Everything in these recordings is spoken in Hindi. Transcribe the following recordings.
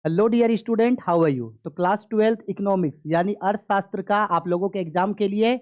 Hello dear student, how are you. तो क्लास 12th इकोनॉमिक्स यानी अर्थशास्त्र का आप लोगों के एग्जाम के लिए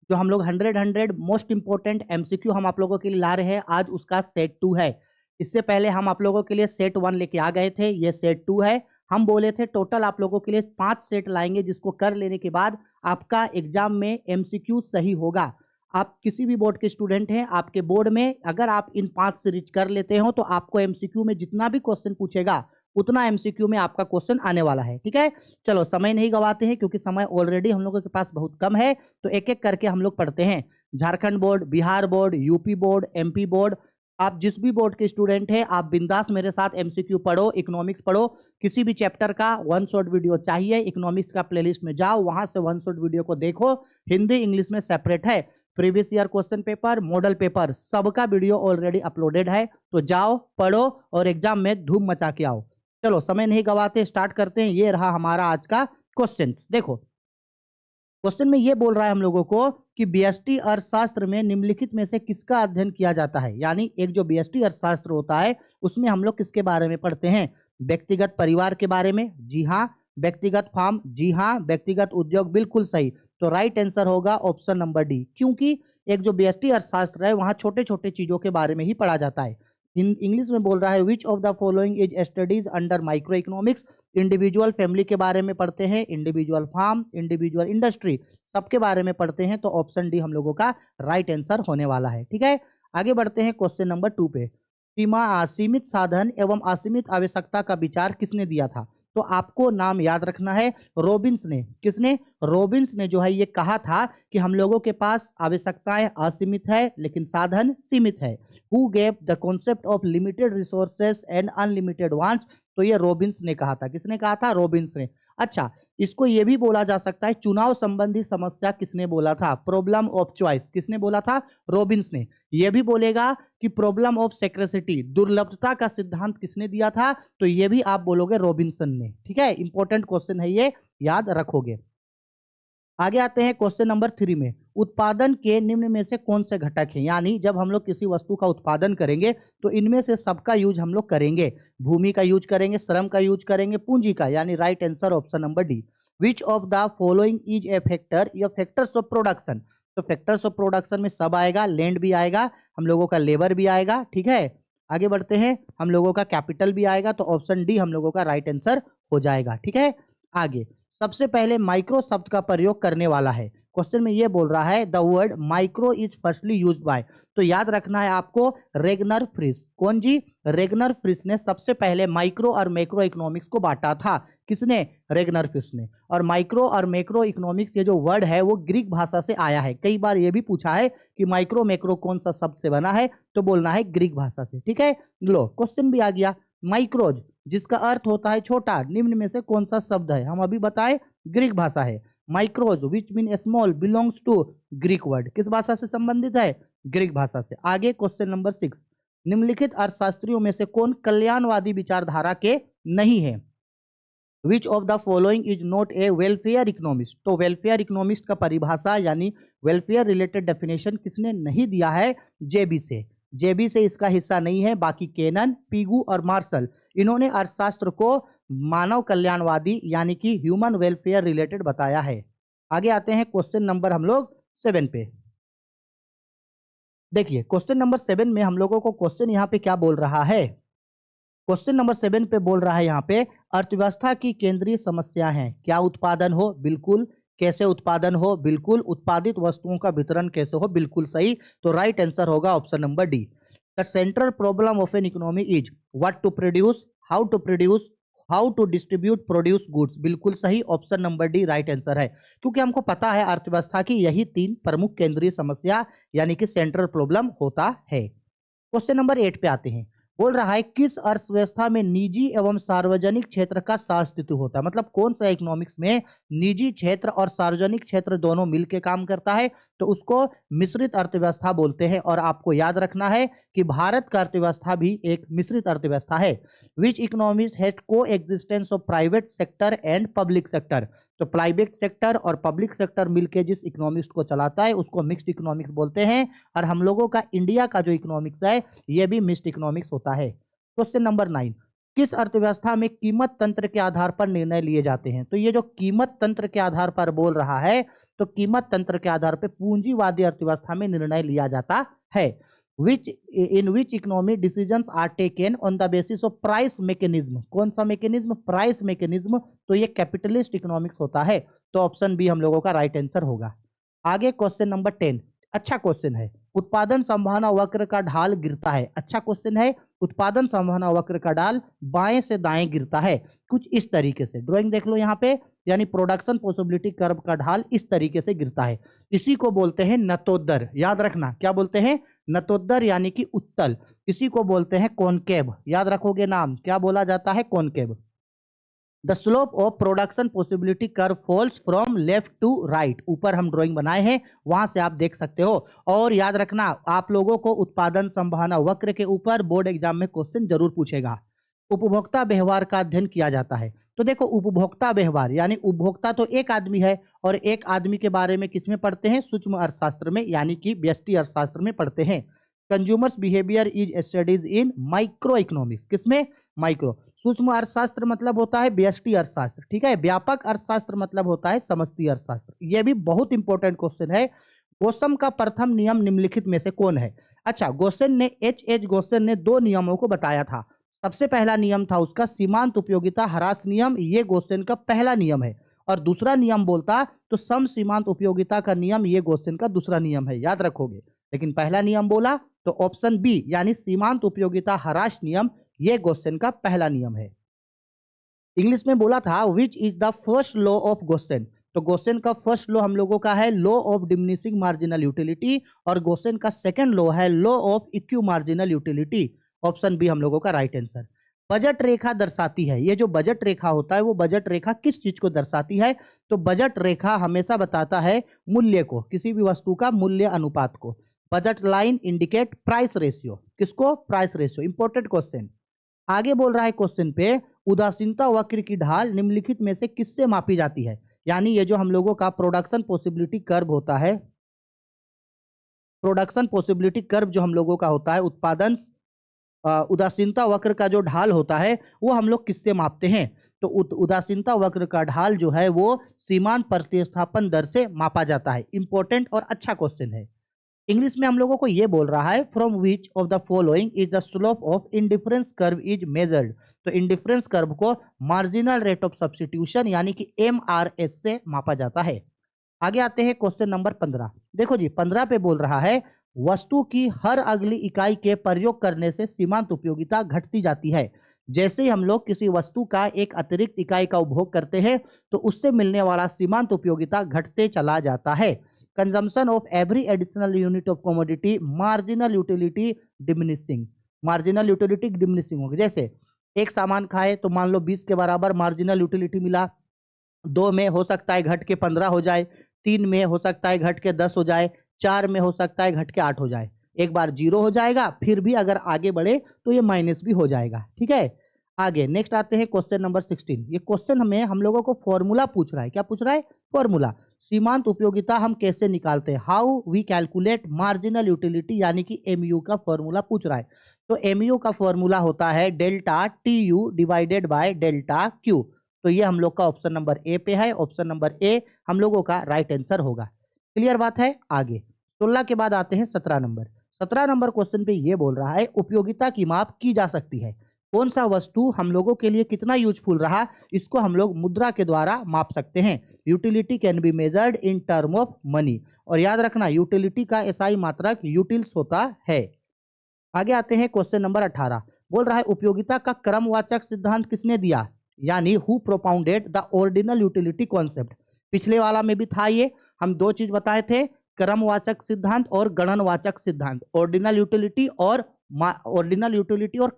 जो हम लोग 100 मोस्ट इंपोर्टेंट एमसीक्यू हम आप लोगों के लिए ला रहे हैं, आज उसका सेट 2 है। इससे पहले हम आप लोगों के लिए सेट 1 लेके आ गए थे, ये सेट 2 है। हम बोले थे टोटल आप लोगों के लिए 5 सेट लाएंगे, जिसको कर लेने के बाद आपका एग्जाम में एमसीक्यू सही होगा। आप किसी भी बोर्ड के स्टूडेंट हैं, आपके बोर्ड में अगर आप इन 5 सीरीज कर लेते हो तो आपको एमसीक्यू में जितना भी क्वेश्चन पूछेगा उतना एमसीक्यू में आपका क्वेश्चन आने वाला है। ठीक है, चलो समय नहीं गवाते हैं क्योंकि समय ऑलरेडी हम लोगों के पास बहुत कम है, तो एक एक करके हम लोग पढ़ते हैं। Jharkhand board, Bihar board, UP board, MP board, आप जिस भी बोर्ड के स्टूडेंट हैं आप बिंदास मेरे साथ एमसीक्यू पढ़ो, इकोनॉमिक्स पढ़ो। किसी भी चैप्टर का वन शॉट वीडियो चाहिए, इकोनॉमिक्स का प्लेलिस्ट में जाओ, वहां से वन शॉट वीडियो को देखो। हिंदी इंग्लिश में सेपरेट है, previous year question paper, model paper, सबका वीडियो ऑलरेडी अपलोडेड है। तो जाओ पढ़ो और एग्जाम में धूम मचा के आओ। चलो समय नहीं गवाते, स्टार्ट करते हैं। ये रहा हमारा आज का क्वेश्चन। देखो क्वेश्चन में ये बोल रहा है हम लोगों को कि बीएसटी अर्थशास्त्र में निम्नलिखित में से किसका अध्ययन किया जाता है। यानी एक जो बीएसटी अर्थशास्त्र होता है उसमें हम लोग किसके बारे में पढ़ते हैं? व्यक्तिगत परिवार के बारे में, जी हाँ। व्यक्तिगत फार्म, जी हाँ। व्यक्तिगत उद्योग, बिल्कुल सही। तो राइट आंसर होगा ऑप्शन नंबर डी, क्योंकि एक जो बीएसटी अर्थशास्त्र है वहां छोटे छोटे चीजों के बारे में ही पढ़ा जाता है। इंग्लिश में बोल रहा है which of the following is studies under micro economics. Individual family के बारे में पढ़ते हैं, इंडिविजुअल फार्म, इंडिविजुअल इंडस्ट्री, सबके बारे में पढ़ते हैं। तो ऑप्शन डी हम लोगों का राइट आंसर होने वाला है। ठीक है, आगे बढ़ते हैं क्वेश्चन नंबर 2 पे। सीमा सीमित साधन एवं असीमित आवश्यकता का विचार किसने दिया था? तो आपको नाम याद रखना है, रॉबिन्स ने। किसने? रॉबिन्स ने जो है ये कहा था कि हम लोगों के पास आवश्यकताएं असीमित है लेकिन साधन सीमित है। Who gave the concept of limited resources and unlimited wants? तो ये रॉबिन्स ने कहा था। किसने कहा था? रॉबिन्स ने। अच्छा, इसको ये भी बोला जा सकता है चुनाव संबंधी समस्या किसने बोला था? प्रॉब्लम ऑफ चॉइस किसने बोला था? रॉबिन्स ने। ये भी बोलेगा कि प्रॉब्लम ऑफ सेक्रेसिटी, दुर्लभता का सिद्धांत किसने दिया था? तो ये भी आप बोलोगे रॉबिन्सन ने। ठीक है, इंपॉर्टेंट क्वेश्चन है ये, याद रखोगे। आगे आते हैं क्वेश्चन नंबर 3 में। उत्पादन के निम्न में से कौन से घटक हैं? यानी जब हम लोग किसी वस्तु का उत्पादन करेंगे तो इनमें से सबका यूज हम लोग करेंगे। भूमि का यूज करेंगे, श्रम का यूज करेंगे, पूंजी का। यानी right answer option number D. Which of the following is A factor या फैक्टर्स ऑफ प्रोडक्शन? तो फैक्टर्स ऑफ प्रोडक्शन में सब आएगा, लैंड भी आएगा, हम लोगों का लेबर भी आएगा। ठीक है, आगे बढ़ते हैं, हम लोगों का कैपिटल भी आएगा। तो ऑप्शन डी हम लोगों का राइट आंसर हो जाएगा। ठीक है, आगे सबसे पहले माइक्रो शब्द का प्रयोग करने वाला है। क्वेश्चन में ये बोल रहा है the word micro is firstly used by. तो याद रखना है आपको रेगनर फ्रिस। कौन जी? रेगनर फ्रिस ने सबसे पहले माइक्रो और मैक्रो इकोनॉमिक्स को बांटा था। किसने? रेगनर फ्रिस ने। और माइक्रो और मैक्रो इकोनॉमिक्स ये जो वर्ड है वो ग्रीक भाषा से आया है। कई बार ये भी पूछा है कि माइक्रो मैक्रो कौन सा शब्द से बना है, तो बोलना है ग्रीक भाषा से। ठीक है, लो क्वेश्चन भी आ गया। माइक्रोज जिसका अर्थ होता है छोटा, निम्न में से कौन सा शब्द है? हम अभी बताए ग्रीक भाषा है। Micros which mean small belongs to Greek word, किस भाषा से संबंधित है? ग्रीक भाषा से। आगे क्वेश्चन नंबर 6। निम्नलिखित अर्थशास्त्रियों में से कौन कल्याणवादी विचारधारा के नहीं है? Which of the following is not A welfare economist? तो वेलफेयर इकोनॉमिस्ट का परिभाषा यानी वेलफेयर रिलेटेड डेफिनेशन किसने नहीं दिया है? जेबी से। जेबी से इसका हिस्सा नहीं है। बाकी केनन, पीगू और मार्शल, इन्होंने अर्थशास्त्र को मानव कल्याणवादी यानी कि ह्यूमन वेलफेयर रिलेटेड बताया है। आगे आते हैं क्वेश्चन नंबर हम लोग 7 पे। देखिए क्वेश्चन नंबर 7 में हम लोगों को क्वेश्चन यहाँ पे क्या बोल रहा है? क्वेश्चन नंबर 7 पे बोल रहा है यहाँ पे अर्थव्यवस्था की केंद्रीय समस्या है। क्या उत्पादन हो? बिल्कुल। कैसे उत्पादन हो? बिल्कुल। उत्पादित वस्तुओं का वितरण कैसे हो? बिल्कुल सही। तो राइट आंसर होगा option number D. The central problem of an economy is what to produce, how to produce, how to distribute produce goods. बिल्कुल सही, option number D right answer है। क्योंकि हमको पता है अर्थव्यवस्था की यही 3 प्रमुख केंद्रीय समस्या यानी कि सेंट्रल प्रॉब्लम होता है। क्वेश्चन नंबर 8 पे आते हैं। बोल रहा है किस अर्थव्यवस्था में निजी एवं सार्वजनिक क्षेत्र का सहअस्तित्व होता है? मतलब कौन सा इकोनॉमिक्स में निजी क्षेत्र और सार्वजनिक क्षेत्र दोनों मिलकर काम करता है? तो उसको मिश्रित अर्थव्यवस्था बोलते हैं। और आपको याद रखना है कि भारत का अर्थव्यवस्था भी एक मिश्रित अर्थव्यवस्था है। विच इकोनॉमिक्स हैज को existence of private sector and public sector? तो प्राइवेट सेक्टर और पब्लिक सेक्टर मिलकर जिस इकोनॉमिक्स को चलाता है उसको मिक्स्ड इकोनॉमिक्स बोलते हैं। और हम लोगों का इंडिया का जो इकोनॉमिक्स है ये भी मिक्स्ड इकोनॉमिक्स होता है। Question number 9। किस अर्थव्यवस्था में कीमत तंत्र के आधार पर निर्णय लिए जाते हैं? तो ये जो कीमत तंत्र के आधार पर बोल रहा है, तो कीमत तंत्र के आधार पर पूंजीवादी अर्थव्यवस्था में निर्णय लिया जाता है। in which economy decisions are taken on the basis of price mechanism? कौन सा मैकेनिज्म? Price mechanism. तो ये कैपिटलिस्ट इकोनॉमिक्स होता है। तो ऑप्शन बी हम लोगों का राइट आंसर होगा। आगे क्वेश्चन नंबर 10, अच्छा क्वेश्चन है। उत्पादन संभावना वक्र का ढाल गिरता है। अच्छा क्वेश्चन है। उत्पादन संभावना वक्र का ढाल बाएं से दाएं गिरता है, कुछ इस तरीके से। ड्राइंग देख लो यहाँ पे, यानी प्रोडक्शन पॉसिबिलिटी कर्व का ढाल इस तरीके से गिरता है। इसी को बोलते हैं नतोदर। याद रखना, क्या बोलते हैं? नतोदर यानी कि उत्तल। इसी को बोलते हैं कॉनकेव। याद रखोगे नाम, क्या बोला जाता है? Concave. The slope of production possibility curve falls from left to right. ऊपर हम ड्राइंग बनाए हैं, वहां से आप देख सकते हो। और याद रखना, आप लोगों को उत्पादन संभावना वक्र के ऊपर बोर्ड एग्जाम में क्वेश्चन जरूर पूछेगा। उपभोक्ता व्यवहार का अध्ययन किया जाता है। तो देखो, उपभोक्ता व्यवहार यानी उपभोक्ता तो एक आदमी है, और एक आदमी के बारे में किसमें पढ़ते हैं? सूक्ष्म अर्थशास्त्र में, यानी कि व्यष्टि अर्थशास्त्र में पढ़ते हैं। Consumers behaviour is studies in micro economics. किसमें? माइक्रो। सूक्ष्म अर्थशास्त्र मतलब होता है व्यष्टि अर्थशास्त्र, ठीक है। व्यापक अर्थशास्त्र मतलब होता है समष्टि अर्थशास्त्र। यह भी बहुत इंपॉर्टेंट क्वेश्चन है। गोसम का प्रथम नियम निम्नलिखित में से कौन है? अच्छा, गोसेन ने गोसेन ने दो नियमों को बताया था। सबसे पहला नियम था उसका सीमांत उपयोगिता ह्रास नियम, ये गोसेन का पहला नियम है। और दूसरा नियम बोलता तो सम सीमांत उपयोगिता का नियम, ये गोसेन का दूसरा नियम है, याद रखोगे। लेकिन पहला नियम बोला तो ऑप्शन बी यानी सीमांत उपयोगिता ह्रास नियम, ये गोसेन का पहला नियम है। इंग्लिश में बोला था which is the first law of Gossen. तो गोसेन का फर्स्ट लॉ हम लोगों का है law of diminishing marginal utility, और गोसेन का सेकंड लॉ है law of equi marginal utility. Option B हम लोगों का राइट आंसर। बजट रेखा दर्शाती है, ये जो बजट रेखा होता है वो बजट रेखा किस चीज को दर्शाती है? तो बजट रेखा हमेशा बताता है मूल्य को, किसी भी वस्तु का मूल्य अनुपात को। Budget line indicate price ratio. किसको? Price ratio. Important question. आगे बोल रहा है क्वेश्चन पे, उदासीनता वक्र की ढाल निम्नलिखित में से किससे मापी जाती है? यानी ये जो हम लोगों का प्रोडक्शन पॉसिबिलिटी कर्व होता है, प्रोडक्शन पॉसिबिलिटी कर्व जो हम लोगों का होता है, उत्पादन उदासीनता वक्र का जो ढाल होता है वो हम लोग किससे मापते हैं? तो उदासीनता वक्र का ढाल जो है वो सीमांत प्रतिस्थापन दर से मापा जाता है। इंपॉर्टेंट और अच्छा क्वेश्चन है। इंग्लिश में हम लोगों को ये बोल रहा है from which of the following is the slope of indifference curve is measured. तो इंडिफरेंस कर्व को मार्जिनल रेट ऑफ सब्स्टिट्यूशन यानी कि MRS से मापा जाता है। आगे आते हैं क्वेश्चन नंबर 15। देखो जी, 15 पे बोल रहा है वस्तु की हर अगली इकाई के प्रयोग करने से सीमांत उपयोगिता घटती जाती है। जैसे ही हम लोग किसी वस्तु का एक अतिरिक्त इकाई का उपभोग करते हैं तो उससे मिलने वाला सीमांत उपयोगिता घटते चला जाता है। Consumption of every additional unit of commodity marginal utility diminishing. Marginal utility diminishing होगी। जैसे एक सामान खाए तो मान लो 20 के बराबर मार्जिनल यूटिलिटी मिला, 2 में हो सकता है घट के 15 हो जाए, 3 में हो सकता है घट के 10 हो जाए, 4 में हो सकता है घट के 8 हो जाए। एक बार 0 हो जाएगा, फिर भी अगर आगे बढ़े तो ये माइनस भी हो जाएगा, ठीक है। आगे नेक्स्ट आते हैं क्वेश्चन नंबर 16। ये क्वेश्चन हमें हम लोगों को फॉर्मूला पूछ रहा है। क्या पूछ रहा है? फॉर्मूला। सीमांत उपयोगिता हम कैसे निकालते हैं? How we calculate marginal utility, यानी कि MU का फॉर्मूला पूछ रहा है। तो MU का फॉर्मूला होता है delta TU divided by delta Q। तो ये हम लोग का ऑप्शन नंबर ए पे है। ऑप्शन नंबर ए हम लोगों का राइट आंसर होगा। क्लियर बात है। आगे 16 के बाद आते हैं 17 नंबर। 17 नंबर क्वेश्चन पे ये बोल रहा है उपयोगिता की माप की जा सकती है। कौन सा वस्तु हम लोगों के लिए कितना यूजफुल रहा, इसको हम लोग मुद्रा के द्वारा माप सकते हैं। Utility can be measured in term of money. और याद रखना, यूटिलिटी का SI मात्रक यूटिल्स होता है। आगे आते हैं क्वेश्चन नंबर 18। बोल रहा है उपयोगिता का क्रमवाचक सिद्धांत किसने दिया, यानी who propounded the ordinal utility concept. पिछले वाला में भी था ये, हम दो चीज बताए थे, क्रमवाचक सिद्धांत और गणनवाचक सिद्धांत। ऑर्डिनल यूटिलिटी और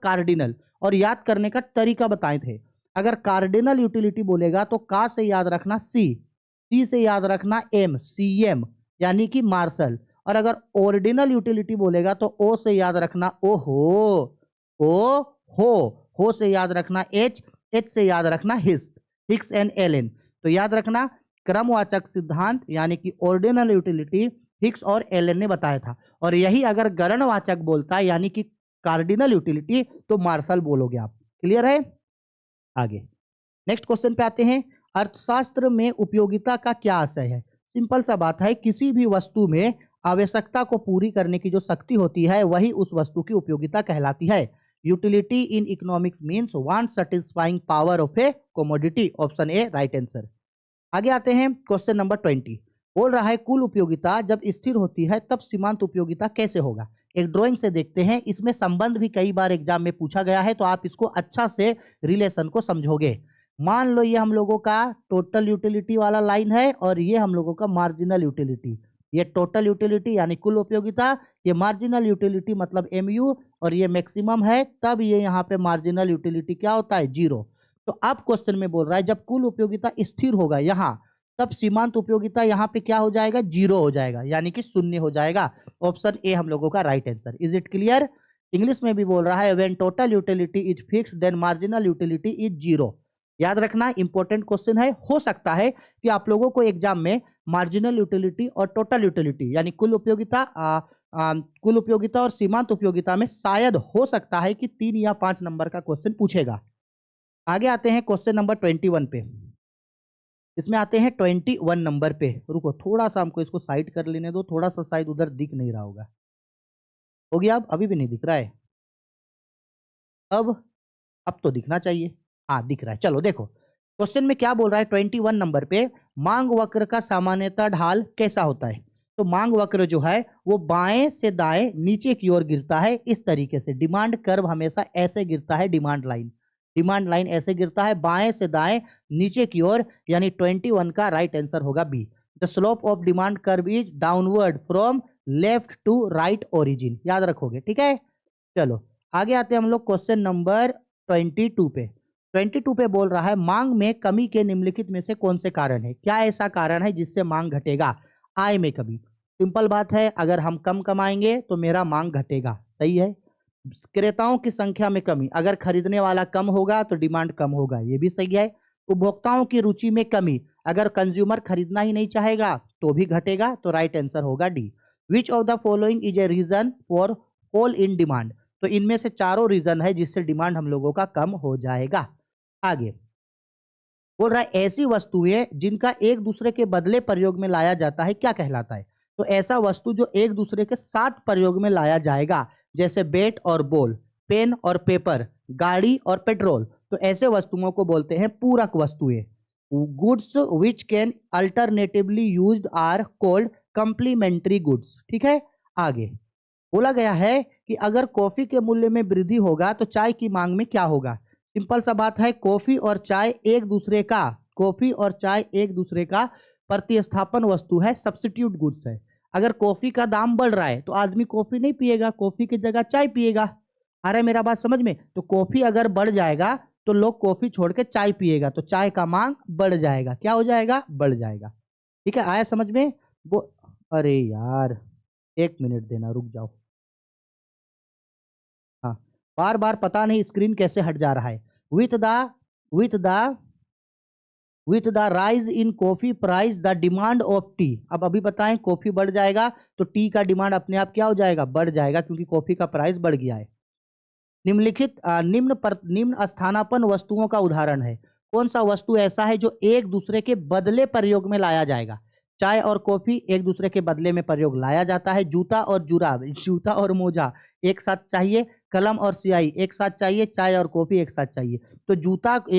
कार्डिनल। और याद करने का तरीका बताए थे। अगर कार्डिनल यूटिलिटी बोलेगा तो का से याद रखना सी से याद रखना CM यानी कि मार्शल। और अगर ऑर्डिनल यूटिलिटी बोलेगा तो ओ से याद रखना हो से याद रखना H से याद रखना हिक्स एंड एलन। तो याद रखना, क्रमवाचक सिद्धांत यानी कि ऑर्डिनल यूटिलिटी हिक्स और एलन ने बताया था। और यही अगर गणनवाचक बोलता है यानी कि कार्डिनल यूटिलिटी तो मार्शल बोलोगे आप। क्लियर है? आगे नेक्स्ट क्वेश्चन पे आते हैं। अर्थशास्त्र में उपयोगिता का क्या आशय है? सिंपल सा बात है, किसी भी वस्तु में आवश्यकता को पूरी करने की जो शक्ति होती है वही उस वस्तु की उपयोगिता कहलाती है। Utility in economics means want satisfying power of a commodity. Option A right answer. आगे आते हैं क्वेश्चन नंबर 20। बोल रहा है कुल उपयोगिता जब स्थिर होती है तब सीमांत उपयोगिता कैसे होगा? एक ड्राइंग से देखते हैं, इसमें संबंध भी कई बार एग्जाम में पूछा गया है, तो आप इसको अच्छा से रिलेशन को समझोगे। मान लो ये हम लोगों का टोटल यूटिलिटी वाला लाइन है और ये हम लोगों का मार्जिनल यूटिलिटी। ये टोटल यूटिलिटी यानी कुल उपयोगिता, ये मार्जिनल यूटिलिटी मतलब एमयू, और ये मैक्सिमम है, तब ये यहाँ पे मार्जिनल यूटिलिटी क्या होता है? जीरो। तो अब क्वेश्चन में बोल रहा है जब कुल उपयोगिता स्थिर होगा यहाँ, तब सीमांत उपयोगिता यहाँ पे क्या हो जाएगा? जीरो हो जाएगा, यानी कि शून्य हो जाएगा। ऑप्शन ए हम लोगों का right answer. Is it clear? English में भी बोल रहा है when total utility is fixed then marginal utility is zero. याद रखना, इंपॉर्टेंट क्वेश्चन है। हो सकता है कि आप लोगों को एग्जाम में मार्जिनल यूटिलिटी और टोटल यूटिलिटी यानी कुल उपयोगिता और सीमांत उपयोगिता में शायद हो सकता है कि 3 या 5 नंबर का क्वेश्चन पूछेगा। आगे आते हैं क्वेश्चन नंबर 21 पे। इसमें आते हैं 21 नंबर पे। रुको थोड़ा सा हमको इसको साइड कर लेने दो, थोड़ा सा शायद उधर दिख नहीं रहा होगा। हो गया? अब अभी भी नहीं दिख रहा है? अब तो दिखना चाहिए। हाँ दिख रहा है। चलो देखो क्वेश्चन में क्या बोल रहा है 21 नंबर पे। मांग वक्र का सामान्यतः ढाल कैसा होता है? तो मांग वक्र जो है वो बाएं से दाएं नीचे की ओर गिरता है, इस तरीके से। डिमांड कर्व हमेशा ऐसे गिरता है, डिमांड लाइन ऐसे गिरता है बाएं से दाएं नीचे की ओर, यानी 21 का राइट आंसर होगा B. The slope of demand curve is downward from left to right origin. याद रखोगे, ठीक है? चलो आगे आते हैं हम लोग क्वेश्चन नंबर 22 पे। 22 पे बोल रहा है मांग में कमी के निम्नलिखित में से कौन से कारण है? क्या ऐसा कारण है जिससे मांग घटेगा? आय में कमी। सिंपल बात है, अगर हम कम कमाएंगे तो मेरा मांग घटेगा, सही है। क्रेताओं की संख्या में कमी, अगर खरीदने वाला कम होगा तो डिमांड कम होगा, ये भी सही है। उपभोक्ताओं की रुचि में कमी, अगर कंज्यूमर खरीदना ही नहीं चाहेगा तो भी घटेगा, तो राइट आंसर होगा D. Which of the following is a reason for fall in demand? तो इनमें से चारों रीजन है जिससे डिमांड हम लोगों का कम हो जाएगा। आगे बोल रहा है ऐसी वस्तुएं जिनका एक दूसरे के बदले प्रयोग में लाया जाता है क्या कहलाता है? तो ऐसा वस्तु जो एक दूसरे के साथ प्रयोग में लाया जाएगा, जैसे बैट और बॉल, पेन और पेपर, गाड़ी और पेट्रोल, तो ऐसे वस्तुओं को बोलते हैं पूरक वस्तुएं। Goods which can alternatively used are called complementary goods. ठीक है? आगे बोला गया है कि अगर कॉफी के मूल्य में वृद्धि होगा तो चाय की मांग में क्या होगा? सिंपल सा बात है, कॉफी और चाय एक दूसरे का प्रतिस्थापन वस्तु है, सब्स्टिट्यूट गुड्स है। अगर कॉफी का दाम बढ़ रहा है तो आदमी कॉफी नहीं पिएगा, कॉफी की जगह चाय पिएगा। आ रहा है मेरा बात समझ में? तो कॉफी अगर बढ़ जाएगा तो लोग कॉफी छोड़ के चाय पिएगा, तो चाय का मांग बढ़ जाएगा। क्या हो जाएगा? बढ़ जाएगा। ठीक है, आया समझ में? वो अरे यार 1 मिनट देना, रुक जाओ। हाँ, बार बार पता नहीं स्क्रीन कैसे हट जा रहा है। With the rise in coffee price the demand of T. अब अभी बताएं, कॉफी बढ़ जाएगा तो टी का डिमांड अपने आप क्या हो जाएगा? बढ़ जाएगा, क्योंकि कॉफी का प्राइस बढ़ गया है। निम्नलिखित निम्न स्थानापन्न वस्तुओं का उदाहरण है। कौन सा वस्तु ऐसा है जो एक दूसरे के बदले प्रयोग में लाया जाएगा? चाय और कॉफी एक दूसरे के बदले में प्रयोग लाया जाता है। जूता और जुराब, जूता और मोजा एक साथ चाहिए। कलम और स्याही एक साथ चाहिए। चाय और कॉफी एक साथ चाहिए। तो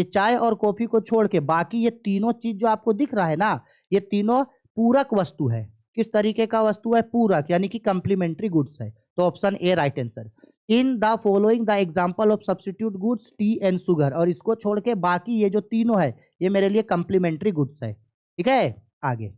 चाय और कॉफी को छोड़ के बाकी ये तीनों चीज जो आपको दिख रहा है ना, ये तीनों पूरक वस्तु है। किस तरीके का वस्तु है? पूरक, यानी कि कंप्लीमेंट्री गुड्स है। तो option A right answer. In the following the example of substitute goods T and sugar, और इसको छोड़ के बाकी ये जो तीनों है ये मेरे लिए कंप्लीमेंट्री गुड्स है। ठीक है? आगे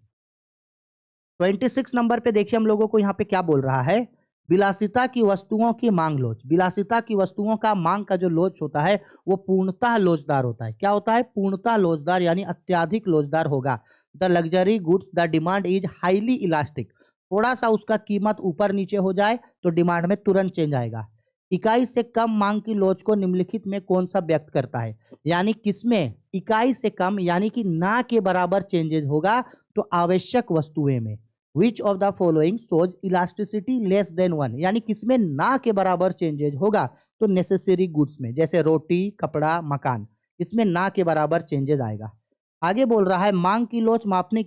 26 नंबर पे देखिए हम लोगों को यहाँ पे क्या बोल रहा है। विलासिता की वस्तुओं की मांग लोच। विलासिता की वस्तुओं का मांग का जो लोच होता है वो पूर्णतः लोचदार होता है। क्या होता है? पूर्णतः लोचदार, यानी अत्याधिक लोचदार होगा। The luxury goods the demand is highly elastic. थोड़ा सा उसका कीमत ऊपर नीचे हो जाए तो डिमांड में तुरंत चेंज आएगा। इकाई से कम मांग की लोच को निम्नलिखित में कौन सा व्यक्त करता है? यानी किसमें इकाई से कम यानी कि ना के बराबर चेंजेस होगा? तो आवश्यक वस्तुएं में। विच of the following shows elasticity less than 1, यानी किसमें ना के बराबर चेंजेज होगा? तो नेसेसरी गुड्स में, जैसे रोटी, कपड़ा, मकान, इसमें ना के बराबर चेंजेस आएगा। आगे बोल रहा है मांग की लोच मापने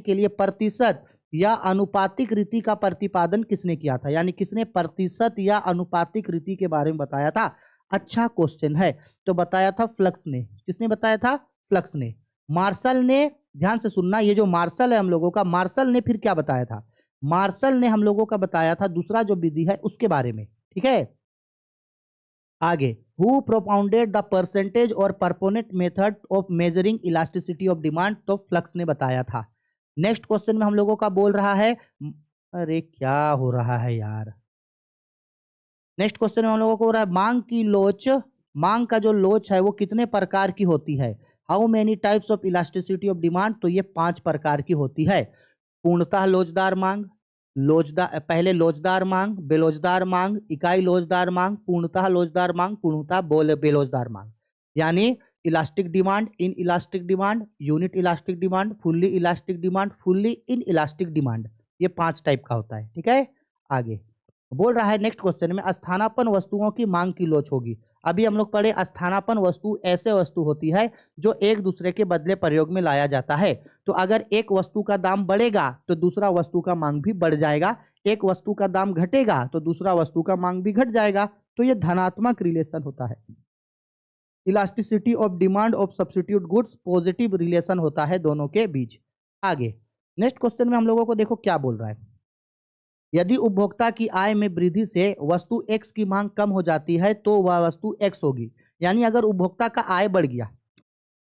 के लिए प्रतिशत या अनुपातिक रीति का प्रतिपादन किसने किया था, यानी किसने प्रतिशत या अनुपातिक रीति के बारे में बताया था। अच्छा क्वेश्चन है। तो बताया था फ्लक्स ने। किसने बताया था? फ्लक्स ने। मार्शल ने, ध्यान से सुनना, ये जो मार्शल है हम लोगों का, मार्शल ने फिर क्या बताया था? मार्शल ने हम लोगों का बताया था दूसरा जो विधि है उसके बारे में। ठीक है, आगे, हु प्रोपाउंडेड द परसेंटेज और proponent method of measuring elasticity of demand, तो फ्लक्स ने बताया था। नेक्स्ट क्वेश्चन में हम लोगों का बोल रहा है, अरे क्या हो रहा है यार, नेक्स्ट क्वेश्चन में हम लोगों को हो रहा है मांग की लोच, मांग का जो लोच है वो कितने प्रकार की होती है? How many types of elasticity of demand, तो ये 5 प्रकार की होती है। पूर्णतः लोचदार मांग, पहले लोचदार मांग, बेलोचदार मांग, इकाई लोचदार मांग, पूर्णतः लोचदार मांग, पूर्णतः बेलोचदार मांग। यानी elastic demand, in elastic demand, unit elastic demand, fully elastic demand, fully in elastic demand, ये 5 टाइप का होता है। ठीक है, आगे बोल रहा है नेक्स्ट क्वेश्चन में स्थानापन्न वस्तुओं की मांग की लोच होगी। अभी हम लोग पढ़े स्थानापन्न वस्तु ऐसे वस्तु होती है जो एक दूसरे के बदले प्रयोग में लाया जाता है। तो अगर एक वस्तु का दाम बढ़ेगा तो दूसरा वस्तु का मांग भी बढ़ जाएगा, एक वस्तु का दाम घटेगा तो दूसरा वस्तु का मांग भी घट जाएगा। तो ये धनात्मक रिलेशन होता है। Elasticity of demand of substitute goods, positive relation होता है दोनों के बीच। आगे नेक्स्ट क्वेश्चन में हम लोगों को देखो क्या बोल रहा है, यदि उपभोक्ता की आय में वृद्धि से वस्तु एक्स की मांग कम हो जाती है तो वह वस्तु एक्स होगी। यानी अगर उपभोक्ता का आय बढ़ गया,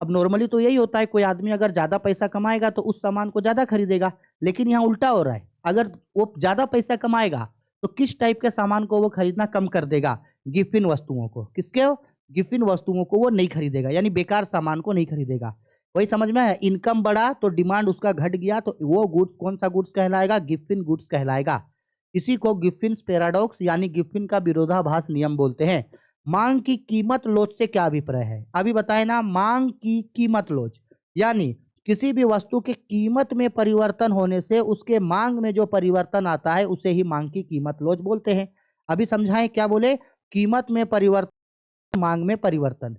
अब नॉर्मली तो यही होता है, कोई आदमी अगर ज्यादा पैसा कमाएगा तो उस सामान को ज्यादा खरीदेगा, लेकिन यहाँ उल्टा हो रहा है, अगर वो ज्यादा पैसा कमाएगा तो किस टाइप के सामान को वो खरीदना कम कर देगा? गिफ्ट वस्तुओं को। किसके? गिफ्ट वस्तुओं को वो नहीं खरीदेगा, यानी बेकार सामान को नहीं खरीदेगा। वही समझ में है, इनकम बढ़ा तो डिमांड उसका घट गया तो वो गुड्स कौन सा गुड्स कहलाएगा? गिफ्ट गुड्स कहलाएगा। इसी को गिफ्टिन पैराडॉक्स यानी गिफ्टिन का विरोधाभास नियम बोलते हैं। मांग की कीमत लोच से क्या अभिप्राय है? अभी बताए ना, मांग की कीमत लोच यानी किसी भी वस्तु के कीमत में परिवर्तन होने से उसके मांग में जो परिवर्तन आता है उसे ही मांग की कीमत लोच बोलते हैं। अभी समझाएं क्या बोले? कीमत में परिवर्तन, मांग में परिवर्तन।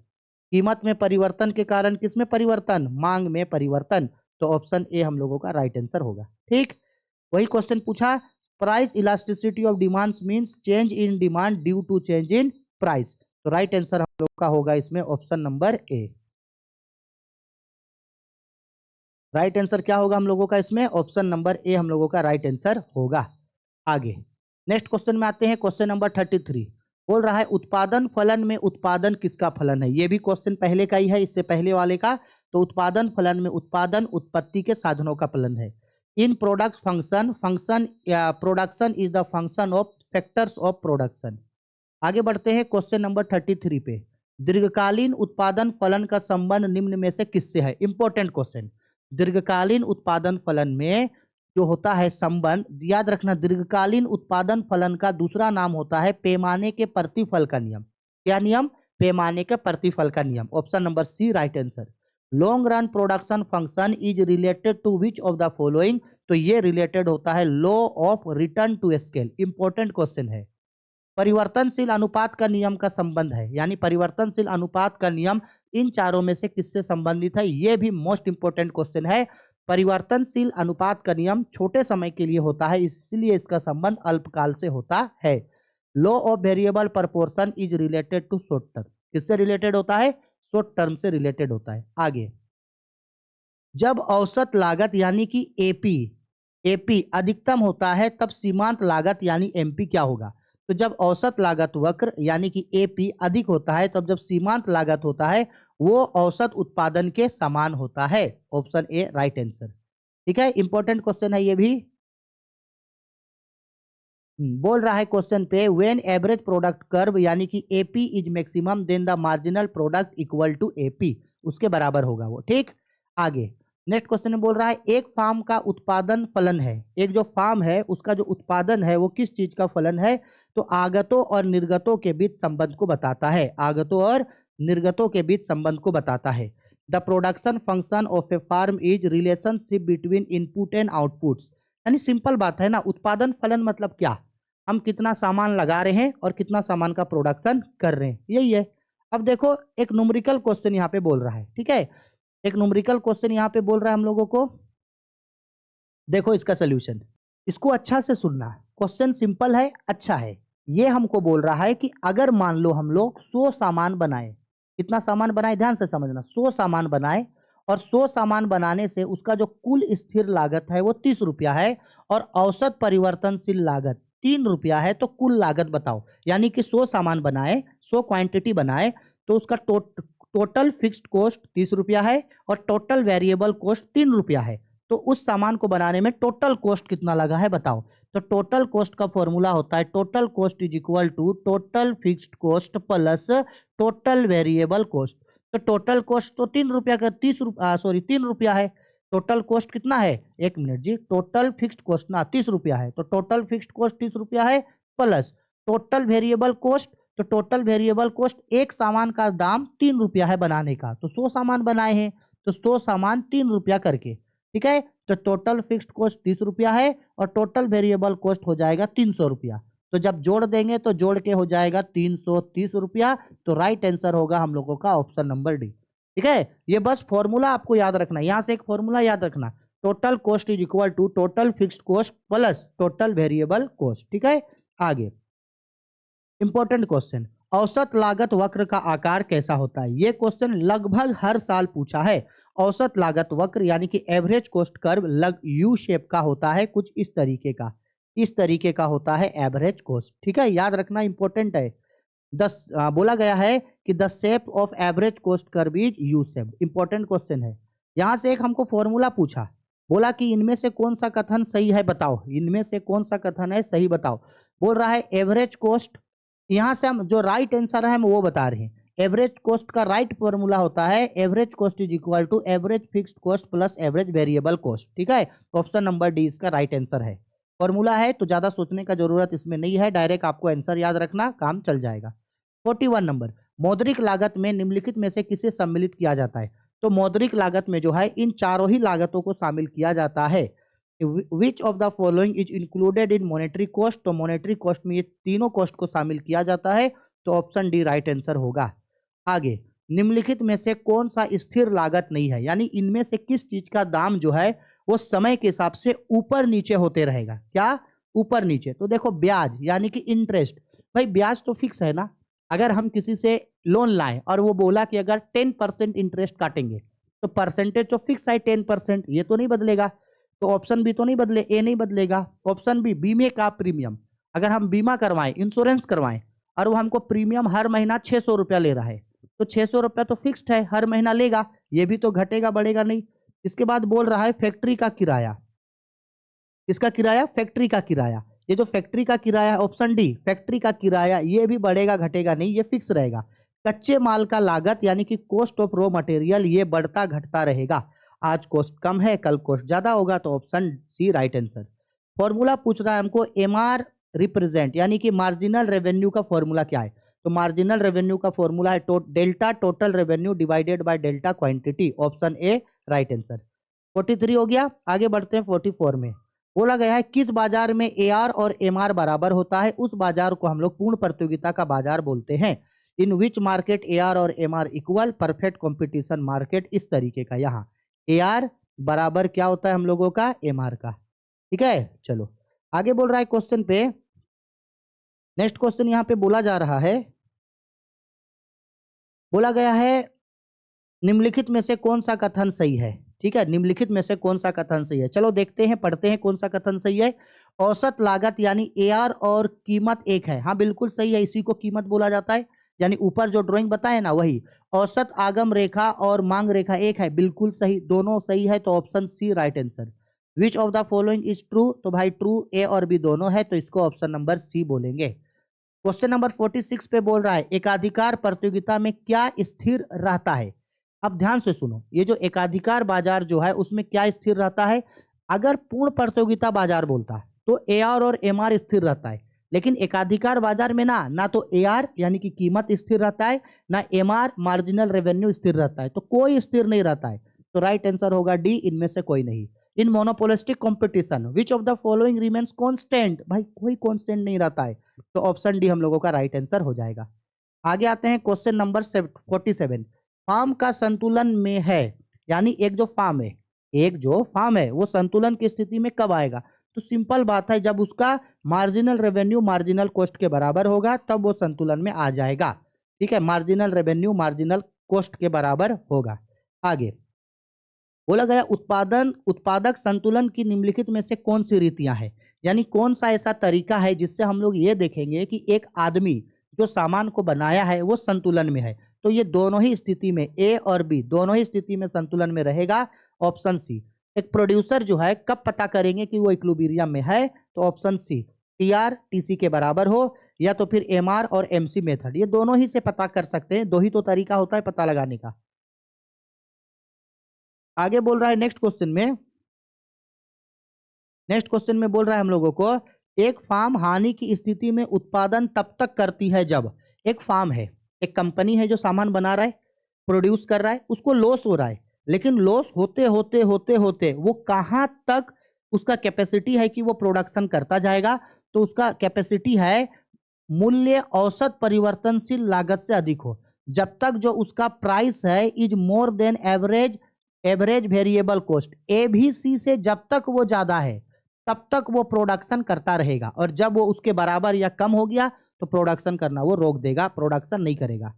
कीमत में परिवर्तन के कारण किस में परिवर्तन? मांग में परिवर्तन। तो ऑप्शन ए हम लोगों का राइट आंसर होगा। ठीक, वही क्वेश्चन पूछा, price elasticity of demands means change in demand due to change in price. तो राइट आंसर हम लोग का होगा इसमें option number A. Right answer क्या होगा हम लोगों का इसमें? ऑप्शन नंबर ए हम लोगों का राइट आंसर होगा। आगे नेक्स्ट क्वेश्चन में आते हैं, क्वेश्चन नंबर 33 बोल रहा है उत्पादन फलन में उत्पादन किसका फलन है? ये भी क्वेश्चन पहले का ही है, इससे पहले वाले का। तो उत्पादन फलन में उत्पादन उत्पत्ति के साधनों का फलन है। इन प्रोडक्ट्स फंक्शन या production is the function of factors of production. आगे बढ़ते हैं क्वेश्चन नंबर 33 पे, दीर्घकालीन उत्पादन फलन का संबंध निम्न में से किससे है? Important question. दीर्घकालीन उत्पादन फलन में जो होता है संबंध, याद रखना, दीर्घकालीन उत्पादन फलन का दूसरा नाम होता है पैमाने के प्रतिफल का नियम। क्या नियम? पैमाने के प्रतिफल का नियम। Option number C right answer. Long run production function is related to which of the following, तो ये रिलेटेड होता है law of return to scale. Important question है। परिवर्तनशील अनुपात का नियम का संबंध है, यानी परिवर्तनशील अनुपात का नियम इन चारों में से किससे संबंधित है? ये भी मोस्ट इंपोर्टेंट क्वेश्चन है। परिवर्तनशील अनुपात का नियम छोटे समय के लिए होता है, इसलिए इसका संबंध अल्पकाल से होता है। Law of variable proportion is related to short term, किससे रिलेटेड होता है? शॉर्ट टर्म से रिलेटेड होता है। आगे, जब औसत लागत यानी कि एपी अधिकतम होता है तब सीमांत लागत यानी एमपी क्या होगा? तो जब औसत लागत वक्र यानी कि एपी अधिक होता है तब जब सीमांत लागत होता है वो औसत उत्पादन के समान होता है। Option A right answer. ठीक है, इंपॉर्टेंट क्वेश्चन है ये भी। बोल रहा है क्वेश्चन पे, व्हेन एवरेज प्रोडक्ट कर्व यानी कि AP is maximum then the marginal product equal to AP, उसके बराबर होगा वो। ठीक, आगे नेक्स्ट क्वेश्चन में बोल रहा है एक फार्म का उत्पादन फलन है, एक जो फार्म है उसका जो उत्पादन है वो किस चीज का फलन है? तो आगतों और निर्गतों के बीच संबंध को बताता है। आगतों और निर्गतों के बीच संबंध को बताता है। The production function of a firm is relationship between input and outputs. यानी सिंपल बात है ना, उत्पादन फलन मतलब क्या? हम कितना सामान लगा रहे हैं और कितना सामान का प्रोडक्शन कर रहे हैं, यही है। अब देखो एक न्यूमेरिकल क्वेश्चन यहाँ पे बोल रहा है, ठीक है, एक न्यूमेरिकल क्वेश्चन यहाँ पे बोल रहा है हम लोगों को। देखो इसका सोल्यूशन, इसको अच्छा से सुनना, क्वेश्चन सिंपल है, अच्छा है। ये हमको बोल रहा है कि अगर मान लो हम लोग 100 सामान बनाए, कितना सामान बनाए ध्यान से समझना, 100 सामान बनाए और 100 सामान बनाने से उसका जो कुल स्थिर लागत है वो 30 रुपया है और औसत परिवर्तनशील लागत 3 रुपया है, तो कुल लागत बताओ। यानी कि 100 सामान बनाए, 100 क्वांटिटी बनाए, तो उसका टोटल फिक्स्ड कॉस्ट 30 रुपया है और टोटल वेरिएबल कॉस्ट 3 रुपया है। तो उस सामान को बनाने में टोटल कॉस्ट कितना लगा है बताओ। तो टोटल कॉस्ट का फॉर्मूला होता है total cost is equal to total fixed cost plus total variable cost. तो टोटल कॉस्ट तो 3 रुपया का 3 रुपया है। टोटल कॉस्ट कितना है, एक मिनट जी, टोटल फिक्स्ड कॉस्ट ना 30 रुपया है, तो टोटल फिक्स्ड कॉस्ट 30 रुपया है प्लस टोटल वेरिएबल कॉस्ट। तो टोटल वेरिएबल कॉस्ट एक सामान का दाम 3 रुपया है बनाने का, तो 100 सामान बनाए हैं तो 100 सामान 3 रुपया करके, ठीक है। तो टोटल फिक्स्ड कॉस्ट 30 रुपया है और टोटल वेरिएबल कॉस्ट हो जाएगा 300 रुपया। तो जब जोड़ देंगे तो जोड़ के हो जाएगा 330 रुपया। तो राइट आंसर होगा हम लोगों का ऑप्शन नंबर डी, ठीक है। ये बस फॉर्मूला आपको याद रखना, यहां से एक फॉर्मूला याद रखना, total cost is equal to total fixed cost plus total variable cost, ठीक है। आगे इंपॉर्टेंट क्वेश्चन, औसत लागत वक्र का आकार कैसा होता है। ये क्वेश्चन लगभग हर साल पूछा है। औसत लागत वक्र यानी कि एवरेज कॉस्ट कर्व लग यू शेप का होता है, कुछ इस तरीके का, इस तरीके का होता है एवरेज कॉस्ट, ठीक है, याद रखना इंपॉर्टेंट है। बोला गया है कि the shape of average cost curve is U shape, important question है। यहां से एक हमको फॉर्मूला पूछा, बोला कि इनमें से कौन सा कथन सही है बताओ, इनमें से कौन सा कथन है सही बताओ। बोल रहा है एवरेज कॉस्ट, यहां से हम जो राइट आंसर है हम वो बता रहे हैं। एवरेज कॉस्ट का राइट फॉर्मूला होता है average cost is equal to average fixed cost plus average variable cost, ठीक है। ऑप्शन नंबर डी इसका राइट आंसर है। फॉर्मूला है तो ज्यादा सोचने का जरूरत इसमें नहीं है, डायरेक्ट आपको आंसर याद रखना, काम चल जाएगा। 41 नंबर, मौद्रिक लागत में निम्नलिखित में से किसे सम्मिलित किया जाता है। तो मौद्रिक लागत में जो है इन चारों ही लागतों को शामिल किया जाता है। Which of the following is included in monetary cost, तो मॉनेटरी कॉस्ट में ये तीनों कॉस्ट को शामिल किया जाता है, तो ऑप्शन डी राइट आंसर होगा। आगे, निम्नलिखित में से कौन सा स्थिर लागत नहीं है, यानी इनमें से किस चीज का दाम जो है वो समय के हिसाब से ऊपर नीचे होते रहेगा, क्या ऊपर नीचे। तो देखो ब्याज यानी कि इंटरेस्ट, भाई ब्याज तो फिक्स है ना, अगर हम किसी से लोन लाएं और वो बोला कि अगर 10% इंटरेस्ट काटेंगे तो परसेंटेज तो फिक्स है 10%, ये तो नहीं बदलेगा। तो ऑप्शन बी तो नहीं बदले, ए नहीं बदलेगा। ऑप्शन बी, बीमे का प्रीमियम, अगर हम बीमा करवाएं, इंश्योरेंस करवाएं और वो हमको प्रीमियम हर महीना 600 रुपया ले रहा है, तो 600 रुपया तो फिक्स्ड है, हर महीना लेगा, ये भी तो घटेगा बढ़ेगा नहीं। इसके बाद बोल रहा है फैक्ट्री का किराया, इसका किराया फैक्ट्री का किराया, ये जो फैक्ट्री का किराया ऑप्शन डी फैक्ट्री का किराया, ये भी बढ़ेगा घटेगा नहीं, ये फिक्स रहेगा। कच्चे माल का लागत यानी कि कॉस्ट ऑफ रॉ मटेरियल, ये बढ़ता घटता रहेगा, आज कॉस्ट कम है कल कॉस्ट ज्यादा होगा, तो option C right answer. Formula पूछ रहा है हमको एमआर रिप्रेजेंट यानी कि मार्जिनल रेवेन्यू का फॉर्मूला क्या है। तो मार्जिनल रेवेन्यू का फॉर्मूला है delta total revenue divided by delta quantity, option A right answer. 43 हो गया, आगे बढ़ते हैं 44 में। बोला गया है किस बाजार में एआर और एमआर बराबर होता है, उस बाजार को हम लोग पूर्ण प्रतियोगिता का बाजार बोलते हैं। इन विच मार्केट एआर और MR equal perfect competition market, इस तरीके का, यहाँ एआर बराबर क्या होता है हम लोगों का एमआर का, ठीक है। चलो आगे बोल रहा है क्वेश्चन पे, नेक्स्ट क्वेश्चन यहाँ पे बोला जा रहा है, बोला गया है निम्नलिखित में से कौन सा कथन सही है, ठीक है, निम्नलिखित में से कौन सा कथन सही है। चलो देखते हैं, पढ़ते हैं कौन सा कथन सही है। औसत लागत यानी एआर और कीमत एक है, हाँ बिल्कुल सही है, इसी को कीमत बोला जाता है, यानी ऊपर जो ड्राइंग बताए ना वही। औसत आगम रेखा और मांग रेखा एक है, बिल्कुल सही, दोनों सही है, तो option C right answer. Which of the following is true, तो भाई ट्रू ए और बी दोनों है, तो इसको ऑप्शन नंबर सी बोलेंगे। क्वेश्चन नंबर 46 पे बोल रहा है एकाधिकार प्रतियोगिता में क्या स्थिर रहता है। अब ध्यान से सुनो, ये जो एकाधिकार बाजार जो है उसमें क्या स्थिर रहता है। अगर पूर्ण प्रतियोगिता बाजार बोलता है तो एआर और एमआर स्थिर रहता है, लेकिन एकाधिकार बाजार में ना तो एआर यानी कि कीमत स्थिर रहता है, ना एमआर मार्जिनल रेवेन्यू स्थिर रहता है, तो कोई स्थिर नहीं रहता है, तो राइट आंसर होगा डी, इनमें से कोई नहीं। In monopolistic competition which of the following remains constant, भाई कोई कांस्टेंट नहीं रहता है, तो ऑप्शन डी हम लोगों का राइट आंसर हो जाएगा। आगे आते हैं क्वेश्चन नंबर 47। फार्म का संतुलन में है, यानी एक जो फार्म है वो संतुलन की स्थिति में कब आएगा? तो सिंपल बात है, जब उसका मार्जिनल रेवेन्यू मार्जिनल कॉस्ट के बराबर होगा तब वो संतुलन में आ जाएगा। ठीक है, मार्जिनल रेवेन्यू मार्जिनल कॉस्ट के बराबर होगा। आगे बोला गया उत्पादक संतुलन की निम्नलिखित में से कौन सी रीतियां हैं, यानी कौन सा ऐसा तरीका है जिससे हम लोग ये देखेंगे कि एक आदमी जो सामान को बनाया है वो संतुलन में है। तो ये दोनों ही स्थिति में, ए और बी दोनों ही स्थिति में संतुलन में रहेगा, ऑप्शन सी। एक प्रोड्यूसर जो है कब पता करेंगे कि वो इक्विलिब्रियम में है? तो ऑप्शन सी, टीआर टीसी के बराबर हो या तो फिर एमआर और एमसी मेथड, ये दोनों ही से पता कर सकते हैं, दो ही तो तरीका होता है पता लगाने का। आगे बोल रहा है नेक्स्ट क्वेश्चन में बोल रहा है हम लोगों को, एक फार्म हानि की स्थिति में उत्पादन तब तक करती है जब, एक फार्म है, एक कंपनी है जो सामान बना रहा है, प्रोड्यूस कर रहा है, उसको लॉस हो रहा है, लेकिन लॉस होते होते होते होते वो कहां तक उसका कैपेसिटी है कि वो प्रोडक्शन करता जाएगा? तो उसका कैपेसिटी है मूल्य औसत परिवर्तनशील लागत से अधिक हो, जब तक जो उसका प्राइस है is more than average variable cost, ABC से जब तक वो ज्यादा है तब तक वो प्रोडक्शन करता रहेगा, और जब वो उसके बराबर या कम हो गया तो प्रोडक्शन करना वो रोक देगा, प्रोडक्शन नहीं करेगा।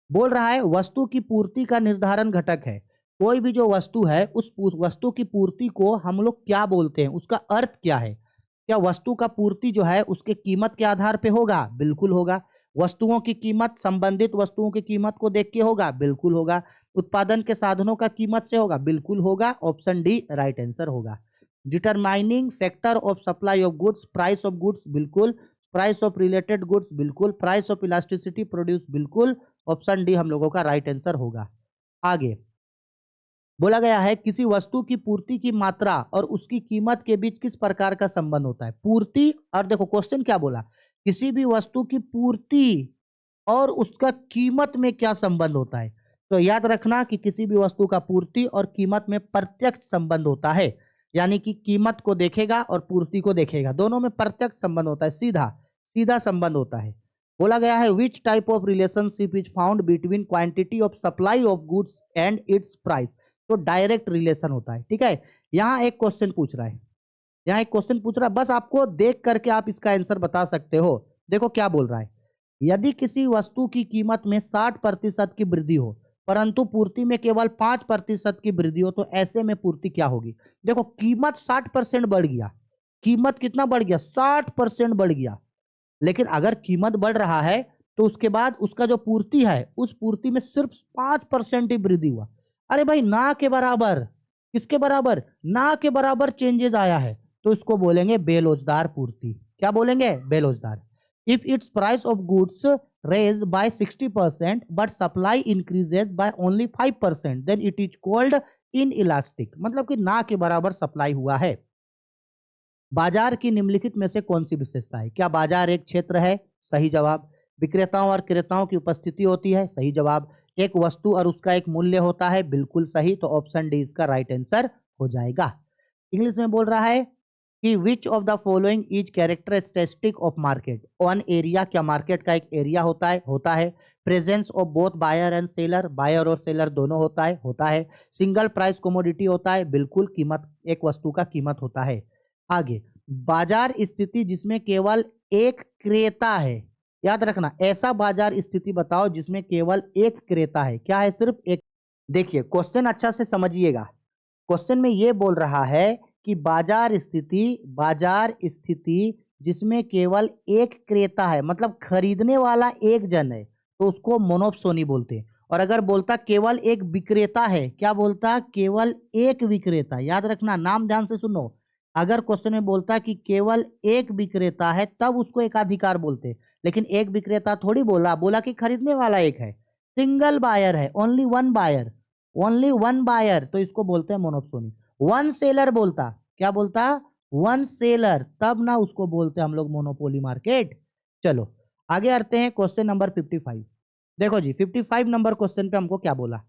बोल रहा है वस्तु की पूर्ति का निर्धारण घटक है, कोई भी जो वस्तु है उस वस्तु की पूर्ति को हम लोग क्या बोलते हैं, उसका अर्थ क्या है? क्या वस्तु का पूर्ति जो है उसके कीमत के आधार पे होगा? बिल्कुल होगा। वस्तुओं की कीमत संबंधित वस्तुओं की कीमत को देख के होगा? बिल्कुल होगा। उत्पादन के साधनों का कीमत से होगा? बिल्कुल होगा। ऑप्शन डी राइट आंसर होगा। Determining factor of supply of goods, price of goods, बिल्कुल। प्राइस ऑफ रिलेटेड गुड्स, बिल्कुल। प्राइस ऑफ इलास्टिसिटी प्रोड्यूस, बिल्कुल। ऑप्शन डी हम लोगों का राइट आंसर होगा। आगे बोला गया है किसी वस्तु की पूर्ति की मात्रा और उसकी कीमत के बीच किस प्रकार का संबंध होता है? पूर्ति, और देखो क्वेश्चन क्या बोला, किसी भी वस्तु की पूर्ति और उसका कीमत में क्या संबंध होता है? तो याद रखना कि किसी भी वस्तु का पूर्ति और कीमत में प्रत्यक्ष संबंध होता है, यानी कि कीमत को देखेगा और पूर्ति को देखेगा, दोनों में प्रत्यक्ष संबंध होता है, सीधा सीधा संबंध होता है। बोला गया है विच type of relationship is found between quantity of supply of goods and it's price? तो डायरेक्ट रिलेशन होता है। ठीक है, यहाँ एक क्वेश्चन पूछ रहा है, बस आपको देख करके आप इसका आंसर बता सकते हो। देखो क्या बोल रहा है, यदि किसी वस्तु की कीमत में 60% की वृद्धि हो परंतु पूर्ति में केवल 5% की वृद्धि हो, तो ऐसे में पूर्ति क्या होगी? देखो कीमत 60% बढ़ गया, कीमत कितना बढ़ गया? 60% बढ़ गया, लेकिन अगर कीमत बढ़ रहा है तो उसके बाद उसका जो पूर्ति है उस पूर्ति में सिर्फ 5% ही वृद्धि हुआ। अरे भाई ना के बराबर, किसके बराबर? ना के बराबर चेंजेस आया है, तो इसको बोलेंगे बेलोजदार पूर्ति। क्या बोलेंगे? बेलोजदार। If its price of goods rise by 60% but supply increases by only 5%, then it is called inelastic, मतलब कि ना के बराबर सप्लाई हुआ है। बाजार की निम्नलिखित में से कौन सी विशेषता है? क्या बाजार एक क्षेत्र है? सही जवाब। विक्रेताओं और क्रेताओं की उपस्थिति होती है? सही जवाब। एक वस्तु और उसका एक मूल्य होता है? बिल्कुल सही, तो ऑप्शन डी इसका राइट आंसर हो जाएगा। इंग्लिश में बोल रहा है कि which of the following is characteristic of market? On area, क्या मार्केट का एक एरिया होता है। Presence of both buyer and seller, buyer और सेलर दोनों होता है। सिंगल प्राइस कमोडिटी होता है? बिल्कुल, कीमत एक वस्तु का कीमत होता है। आगे बाजार स्थिति जिसमें केवल एक क्रेता है, याद रखना ऐसा बाजार स्थिति बताओ जिसमें केवल एक क्रेता है। क्या है? सिर्फ एक। देखिए क्वेश्चन अच्छा से समझिएगा, क्वेश्चन में ये बोल रहा है कि बाजार स्थिति जिसमें केवल एक क्रेता है, मतलब खरीदने वाला एक जन है, तो उसको मोनोपोली बोलते हैं। और अगर बोलता केवल एक विक्रेता है, क्या बोलता? केवल एक विक्रेता। याद रखना, नाम ध्यान से सुनो। अगर क्वेश्चन में बोलता कि केवल एक विक्रेता है तब उसको एकाधिकार बोलते, लेकिन एक विक्रेता थोड़ी बोला कि खरीदने वाला एक है, सिंगल बायर है, ओनली वन बायर, तो इसको बोलते हैं मोनोपोली। वन सेलर बोलता, क्या बोलता? वन सेलर, तब ना उसको बोलते हम लोग मोनोपोली मार्केट। चलो आगे आते हैं क्वेश्चन नंबर 55। देखो जी 55 नंबर क्वेश्चन पे हमको क्या बोला,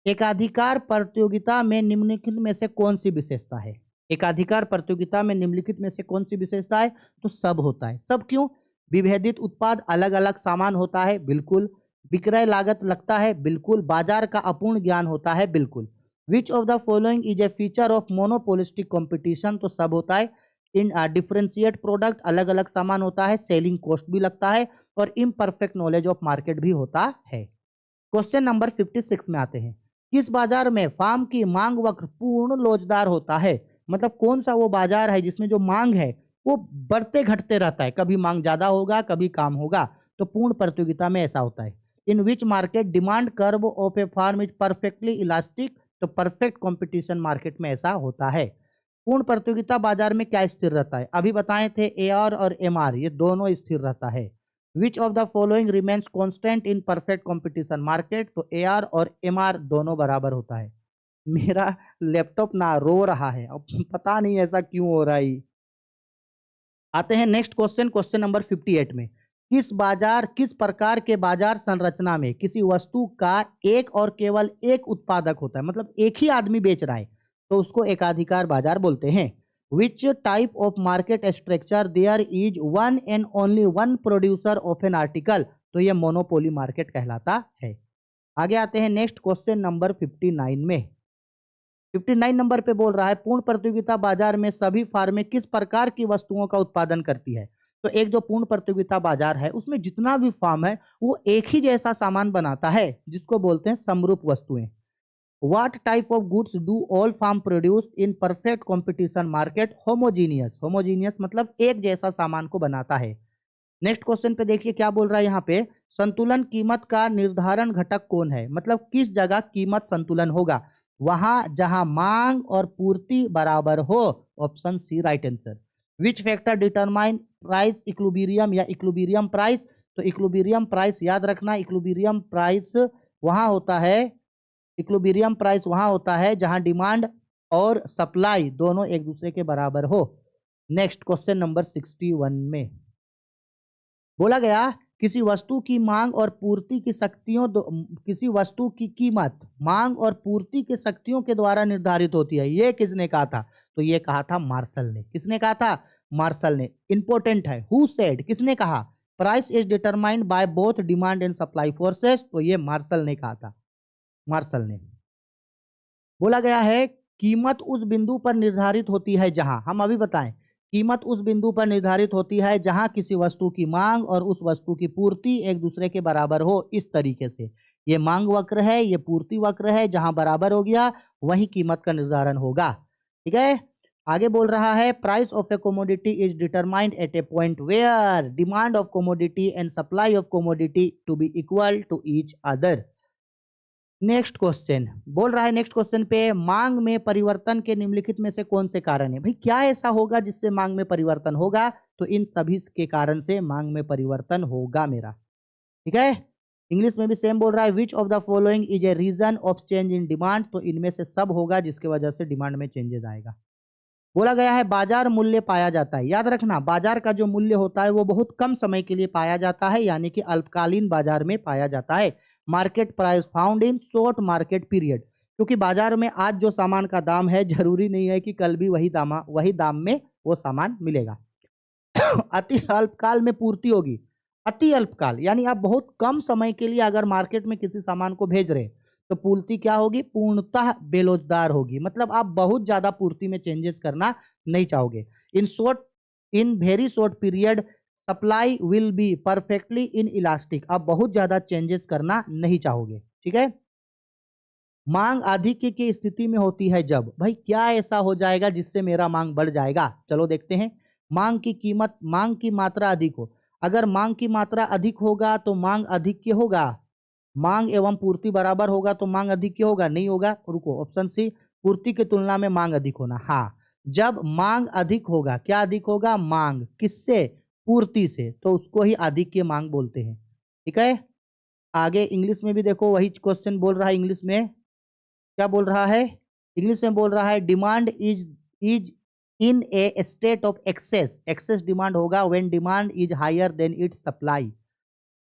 एकाधिकार प्रतियोगिता में निम्नलिखित में से कौन सी विशेषता है? एकाधिकार प्रतियोगिता में निम्नलिखित में से कौन सी विशेषता है? तो सब होता है। सब क्यों? विभेदित उत्पाद, अलग अलग सामान होता है, बिल्कुल। विक्रय लागत लगता है, बिल्कुल। बाजार का अपूर्ण ज्ञान होता है, बिल्कुल। विच of the following is A feature of monopolistic competition? तो सब होता है। इन डिफरेंशिएट प्रोडक्ट, अलग अलग सामान होता है, सेलिंग कॉस्ट भी लगता है, और इम्परफेक्ट नॉलेज ऑफ मार्केट भी होता है। क्वेश्चन नंबर 56 में आते हैं। किस बाजार में फार्म की मांग वक्र पूर्ण लोचदार होता है? मतलब कौन सा वो बाजार है जिसमें जो मांग है वो बढ़ते घटते रहता है, कभी मांग ज्यादा होगा कभी कम होगा। तो पूर्ण प्रतियोगिता में ऐसा होता है। In which market demand curve of a firm is perfectly elastic? तो परफेक्ट कंपटीशन मार्केट में ऐसा होता है। पूर्ण प्रतियोगिता बाजार में क्या स्थिर रहता है? अभी बताए थे एआर और एमआर, ये दोनों स्थिर रहता है। Which of the following remains constant in perfect competition market? तो एआर और एमआर दोनों बराबर होता है। मेरा लैपटॉप ना रो रहा है, अब पता नहीं ऐसा क्यों हो रहा है। आते हैं नेक्स्ट क्वेश्चन, क्वेश्चन नंबर 58 में। किस प्रकार के बाजार संरचना में किसी वस्तु का एक और केवल एक उत्पादक होता है, मतलब एक ही आदमी बेच रहा है, तो उसको एकाधिकार बाजार बोलते हैं। Which type of market structure there is one and only one producer of an article? तो ये मोनोपोली मार्केट कहलाता है। आगे आते हैं नेक्स्ट क्वेश्चन नंबर 59 में। 59 नंबर पे बोल रहा है पूर्ण प्रतियोगिता बाजार में सभी फर्में किस प्रकार की वस्तुओं का उत्पादन करती है? तो एक जो पूर्ण प्रतियोगिता बाजार है उसमें जितना भी फर्म है वो एक ही जैसा सामान बनाता है, जिसको बोलते हैं समरूप वस्तुएं। What type of goods do all firm produce in perfect competition market? Homogeneous. Homogeneous मतलब एक जैसा सामान को बनाता है। नेक्स्ट क्वेश्चन पे देखिए क्या बोल रहा है यहाँ पे। संतुलन कीमत का निर्धारण घटक कौन है? मतलब किस जगह कीमत संतुलन होगा? वहां जहां मांग और पूर्ति बराबर हो। Option C right answer. Which factor determine price equilibrium या इक्विलिब्रियम प्राइस? तो इक्विलिब्रियम प्राइस याद रखना, इक्विलिब्रियम प्राइस वहां होता है, इक्विलिब्रियम प्राइस वहां होता है जहां डिमांड और सप्लाई दोनों एक दूसरे के बराबर हो। नेक्स्ट क्वेश्चन नंबर 61 में बोला गया किसी वस्तु की मांग और पूर्ति की शक्तियों किसी वस्तु की कीमत मांग और पूर्ति के शक्तियों के द्वारा निर्धारित होती है। ये किसने कहा था? तो ये कहा था मार्शल ने। किसने कहा था? मार्शल ने। इंपॉर्टेंट है, हु सेड, किसने कहा? Price is determined by both demand and supply forces. तो ये मार्शल ने कहा था, मार्शल ने। बोला गया है कीमत उस बिंदु पर निर्धारित होती है जहां, हम अभी बताएं, कीमत उस बिंदु पर निर्धारित होती है जहां किसी वस्तु की मांग और उस वस्तु की पूर्ति एक दूसरे के बराबर हो। इस तरीके से ये मांग वक्र है, ये पूर्ति वक्र है, जहां बराबर हो गया वही कीमत का निर्धारण होगा। ठीक है, आगे बोल रहा है price of a commodity is determined at a point where demand of commodity and supply of commodity to be equal to each other. Next question बोल रहा है, नेक्स्ट क्वेश्चन पे मांग में परिवर्तन के निम्नलिखित में से कौन से कारण है? भाई क्या ऐसा होगा जिससे मांग में परिवर्तन होगा? तो इन सभी के कारण से मांग में परिवर्तन होगा मेरा। ठीक है, इंग्लिश में भी सेम बोल रहा है which of the following is a reason of change in demand? तो इनमें से सब होगा जिसकी वजह से डिमांड में चेंजेस आएगा। बोला गया है बाजार मूल्य पाया जाता है। याद रखना बाजार का जो मूल्य होता है वो बहुत कम समय के लिए पाया जाता है, यानी कि अल्पकालीन बाजार में पाया जाता है। Market price found in short market period, क्योंकि बाजार में आज जो सामान का दाम है जरूरी नहीं है कि कल भी वही दाम में वो सामान मिलेगा। अति अल्पकाल में पूर्ति होगी। अति अल्पकाल यानी आप बहुत कम समय के लिए अगर मार्केट में किसी सामान को भेज रहे हैं तो पूर्ति क्या होगी? पूर्णतः बेरोजगार होगी, मतलब आप बहुत ज्यादा पूर्ति में चेंजेस करना नहीं चाहोगे। In very short period supply will be perfectly in elastic, आप बहुत ज्यादा चेंजेस करना नहीं चाहोगे। ठीक है, मांग आधिक्य की स्थिति में होती है जब, भाई क्या ऐसा हो जाएगा जिससे मेरा मांग बढ़ जाएगा? चलो देखते हैं। मांग की मात्रा अधिक हो, अगर मांग की मात्रा अधिक होगा तो मांग अधिक होगा। मांग एवं पूर्ति बराबर होगा तो मांग अधिक होगा? नहीं होगा। रुको, ऑप्शन सी पूर्ति की तुलना में मांग अधिक होना। हाँ, जब मांग अधिक होगा, क्या अधिक होगा? मांग किससे? पूर्ति से, तो उसको ही आधिक्य मांग बोलते हैं। ठीक है, आगे इंग्लिश में भी देखो वही क्वेश्चन बोल रहा है। इंग्लिश में क्या बोल रहा है? इंग्लिश में बोल रहा है demand is in a state of excess. Excess demand होगा when demand is higher than its supply.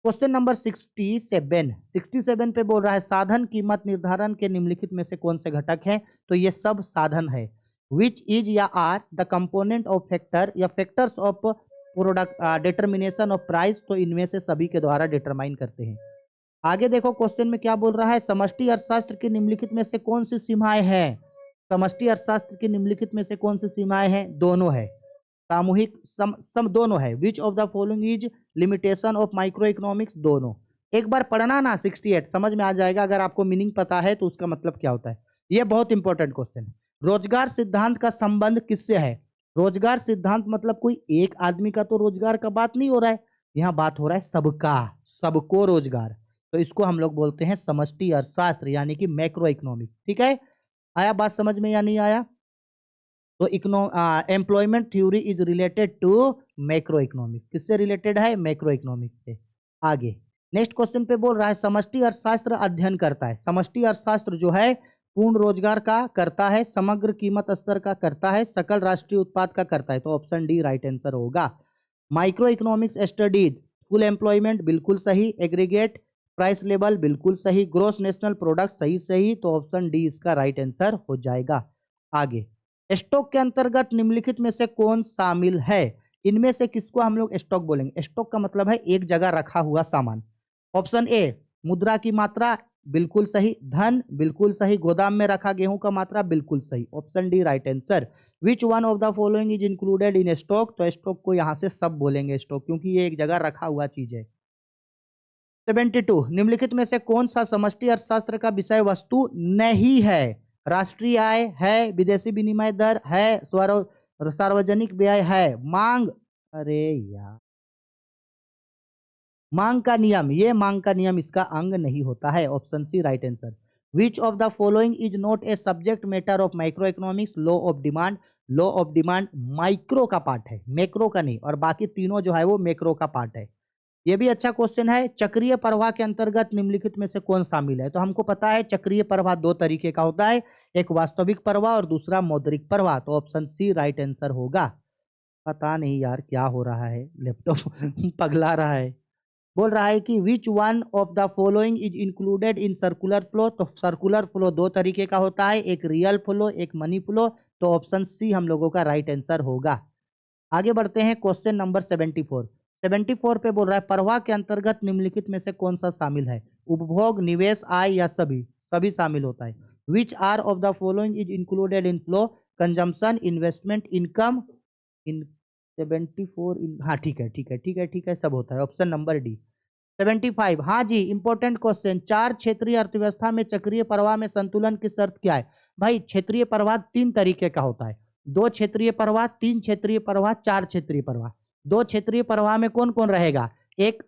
Question number 67 पे बोल रहा है साधन कीमत निर्धारण के निम्नलिखित में से कौन से घटक हैं? तो ये सब साधन है। विच इज या are the component of factor या factors of product determination of price, तो इनमें से सभी के द्वारा डिटरमाइन करते हैं। आगे देखो क्वेश्चन में क्या बोल रहा है, समष्टि अर्थशास्त्र की निम्नलिखित में से कौन सी सीमाएं हैं। समष्टि अर्थशास्त्र की निम्नलिखित में से कौन सी सीमाएं हैं, दोनों है, सामूहिक सम दोनों है। Which of the following is limitation of micro economics, दोनों। एक बार पढ़ना ना 68 समझ में आ जाएगा, अगर आपको मीनिंग पता है तो उसका मतलब क्या होता है। ये बहुत इंपॉर्टेंट क्वेश्चन है। रोजगार सिद्धांत का संबंध किससे है। रोजगार सिद्धांत मतलब कोई एक आदमी का तो रोजगार का बात नहीं हो रहा है, यहाँ बात हो रहा है सबका, सबको रोजगार, तो इसको हम लोग बोलते हैं समष्टि अर्थशास्त्र यानी कि मैक्रो इकोनॉमिक्स। ठीक है, आया बात समझ में या नहीं आया। तो employment theory is related to macro economics, किससे रिलेटेड है, मैक्रो इकोनॉमिक्स से। आगे नेक्स्ट क्वेश्चन पे बोल रहा है समष्टि अर्थशास्त्र अध्ययन करता है। समष्टि अर्थशास्त्र जो है पूर्ण रोजगार का करता है, समग्र कीमत स्तर का करता है, सकल राष्ट्रीय उत्पाद का करता है, तो ऑप्शन डी राइट आंसर होगा। Micro economics studies full employment, बिल्कुल सही। एग्रीगेट प्राइस लेवल, बिल्कुल सही। ग्रोस नेशनल प्रोडक्ट, सही सही, तो ऑप्शन डी इसका राइट आंसर हो जाएगा। आगे स्टॉक के अंतर्गत निम्नलिखित में से कौन शामिल है। इनमें से किसको हम लोग स्टॉक बोलेंगे। स्टॉक का मतलब है एक जगह रखा हुआ सामान। ऑप्शन ए मुद्रा की मात्रा, बिल्कुल सही। धन, बिल्कुल सही। गोदाम में रखा गेहूं का मात्रा, बिल्कुल सही। Option D right answer. Which one of the following is included in stock, तो स्टॉक को यहां से सब बोलेंगे स्टॉक, क्योंकि ये एक जगह रखा हुआ चीज है। 72 निम्नलिखित में से कौन सा समष्टि अर्थशास्त्र का विषय वस्तु नहीं है। राष्ट्रीय आय है, विदेशी विनिमय दर है, सार्वजनिक व्यय है, मांग, अरे यार मांग का नियम, ये मांग का नियम इसका अंग नहीं होता है। Option C right answer. Which of the following is not a subject matter of micro economics, law of demand. Law of demand micro का पार्ट है, मैक्रो का नहीं, और बाकी तीनों जो है वो मैक्रो का पार्ट है। ये भी अच्छा क्वेश्चन है। चक्रीय प्रवाह के अंतर्गत निम्नलिखित में से कौन शामिल है, तो हमको पता है चक्रीय प्रवाह दो तरीके का होता है, एक वास्तविक प्रवाह और दूसरा मौद्रिक प्रवाह, तो ऑप्शन सी राइट आंसर होगा। पता नहीं यार क्या हो रहा है, लैपटॉप पगला रहा है। बोल रहा है कि which one of the following is included in circular flow, तो सर्कुलर फ्लो दो तरीके का होता है, एक रियल फ्लो, एक मनी फ्लो, तो ऑप्शन सी हम लोगों का राइट आंसर होगा। आगे बढ़ते हैं क्वेश्चन नंबर 74। 74 पे बोल रहा है प्रवाह के अंतर्गत निम्नलिखित में से कौन सा शामिल है। उपभोग, निवेश, आय या सभी, सभी शामिल होता है। Which are of the following is included in flow, consumption, investment, income, in 74 हाँ ठीक है ठीक है ठीक है ठीक है, सब होता है। Option number D. 75 हाँ जी, इंपॉर्टेंट क्वेश्चन। चार क्षेत्रीय अर्थव्यवस्था में चक्रीय प्रवाह में संतुलन की शर्त क्या है। भाई क्षेत्रीय प्रवाह तीन तरीके का होता है, दो क्षेत्रीय प्रवाह, तीन क्षेत्रीय प्रवाह, चार क्षेत्रीय प्रवाह। दो क्षेत्रीय प्रवाह में कौन कौन रहेगा, एक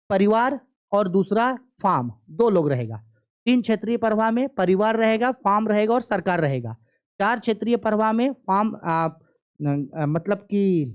परिवार और दूसरा फार्म, दो लोग रहेगा। तीन क्षेत्रीय प्रवाह में परिवार रहेगा, फार्म रहेगा और सरकार रहेगा। चार क्षेत्रीय प्रवाह में फार्म मतलब कि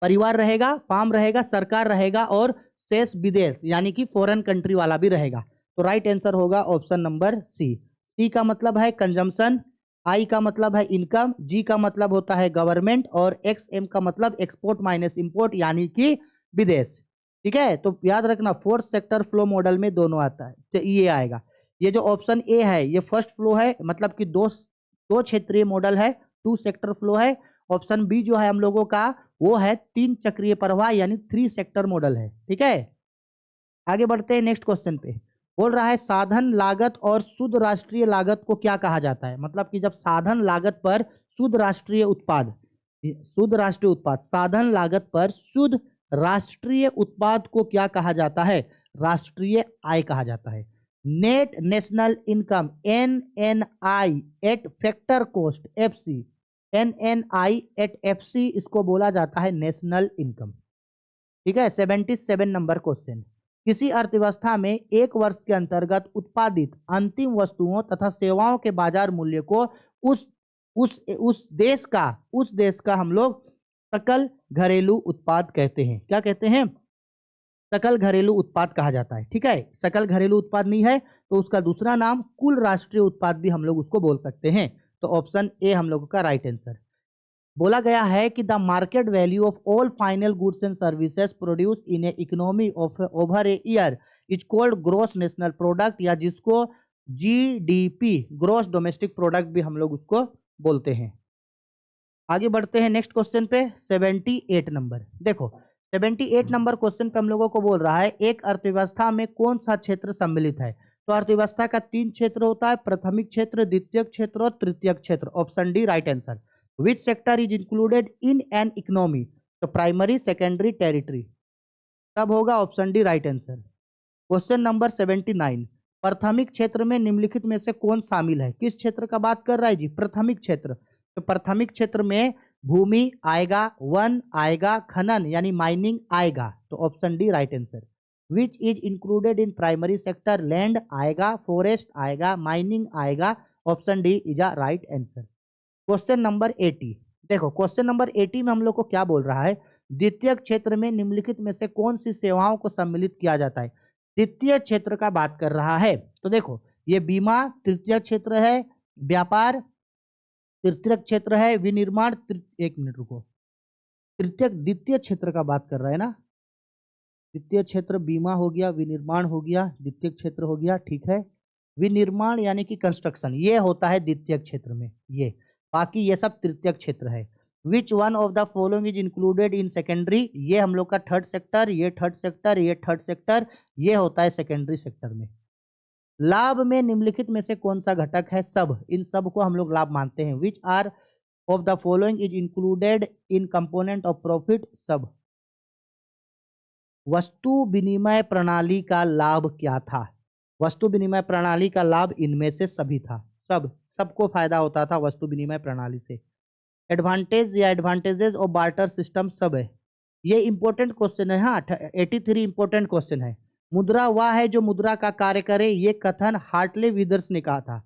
परिवार रहेगा, फार्म रहेगा, सरकार रहेगा और शेष विदेश यानी कि फॉरेन कंट्री वाला भी रहेगा। तो राइट आंसर होगा ऑप्शन नंबर सी। सी का मतलब है कंजम्पशन, आई का मतलब है इनकम, जी का मतलब होता है गवर्नमेंट और एक्स एम का मतलब एक्सपोर्ट माइनस इंपोर्ट यानी कि विदेश। ठीक है, तो याद रखना फोर्थ सेक्टर फ्लो मॉडल में दोनों आता है, तो ये आएगा। ये जो ऑप्शन ए है ये फर्स्ट फ्लो है, मतलब कि दो दो क्षेत्रीय मॉडल है, टू सेक्टर फ्लो है। ऑप्शन बी जो है हम लोगों का वो है तीन चक्रीय प्रवाह यानी थ्री सेक्टर मॉडल है। ठीक है, आगे बढ़ते हैं नेक्स्ट क्वेश्चन पे। बोल रहा है साधन लागत और शुद्ध राष्ट्रीय लागत को क्या कहा जाता है। मतलब कि जब साधन लागत पर शुद्ध राष्ट्रीय उत्पाद, शुद्ध राष्ट्रीय उत्पाद, साधन लागत पर शुद्ध राष्ट्रीय उत्पाद को क्या कहा जाता है, राष्ट्रीय आय कहा जाता है। Net national income NNI at factor cost FC, NNI at FC इसको बोला जाता है नेशनल इनकम। ठीक है, 77 नंबर क्वेश्चन। किसी अर्थव्यवस्था में एक वर्ष के अंतर्गत उत्पादित अंतिम वस्तुओं तथा सेवाओं के बाजार मूल्य को उस देश का हम लोग सकल घरेलू उत्पाद कहते हैं। क्या कहते हैं, सकल घरेलू उत्पाद कहा जाता है। ठीक है, सकल घरेलू उत्पाद नहीं है तो उसका दूसरा नाम कुल राष्ट्रीय उत्पाद भी हम लोग उसको बोल सकते हैं। तो ऑप्शन ए हम लोगों का राइट आंसर। बोला गया है कि the market value of all final goods and services produced in a economy of over a year is called gross national product, या जिसको GDP ग्रोस डोमेस्टिक प्रोडक्ट भी हम लोग उसको बोलते हैं। आगे बढ़ते हैं नेक्स्ट क्वेश्चन पे 78 नंबर। देखो 78 नंबर क्वेश्चन पे हम लोगों को बोल रहा है एक अर्थव्यवस्था में कौन सा क्षेत्र सम्मिलित है। तो अर्थव्यवस्था का 3 क्षेत्र होता है, प्राथमिक क्षेत्र, द्वितीयक क्षेत्र और तृतीयक क्षेत्र। Option D right answer. Which sector is included in an economy. तो प्राइमरी, सेकेंडरी, टेरिटरी, तब होगा option D right answer. Question number 79। प्राथमिक क्षेत्र में निम्नलिखित में से कौन शामिल है। किस क्षेत्र का बात कर रहा है जी, प्राथमिक क्षेत्र। तो प्राथमिक क्षेत्र में भूमि आएगा, वन आएगा, खनन यानी माइनिंग आएगा। तो option D right answer. Which is included in primary sector, land आएगा, फॉरेस्ट आएगा, माइनिंग आएगा। Option D is a right answer. Question number 80। देखो क्वेश्चन नंबर 80 में हम लोग को क्या बोल रहा है, द्वितीय क्षेत्र में निम्नलिखित में से कौन सी सेवाओं को सम्मिलित किया जाता है। द्वितीय क्षेत्र का बात कर रहा है। तो देखो ये बीमा तृतीय क्षेत्र है, व्यापार तृतीय क्षेत्र है, विनिर्माण एक मिनट रुको, तृतीय द्वितीय क्षेत्र का बात कर रहा है ना। द्वितीय क्षेत्र बीमा हो गया, विनिर्माण हो गया, द्वितीय क्षेत्र हो गया, ठीक है। विनिर्माण यानी कि कंस्ट्रक्शन ये होता है द्वितीय क्षेत्र में, ये बाकी ये सब तृतीय क्षेत्र है। Which one of the following is included in secondary, ये हम लोग का थर्ड सेक्टर, ये थर्ड सेक्टर, ये थर्ड सेक्टर, ये होता है सेकेंडरी सेक्टर में। लाभ में निम्नलिखित में से कौन सा घटक है, सब, इन सब को हम लोग लाभ मानते हैं। Which are of the following is included in component of profit, सब। वस्तु विनिमय प्रणाली का लाभ क्या था। वस्तु विनिमय प्रणाली का लाभ इनमें से सभी था, सब, सबको फायदा होता था वस्तु विनिमय प्रणाली से। एडवांटेज या एडवांटेजेस ऑफ बार्टर सिस्टम, सब है। ये इंपॉर्टेंट क्वेश्चन है, हाँ 83 इंपॉर्टेंट क्वेश्चन है। मुद्रा वह है जो मुद्रा का कार्य करे, ये कथन हार्टले विदर्स ने कहा था।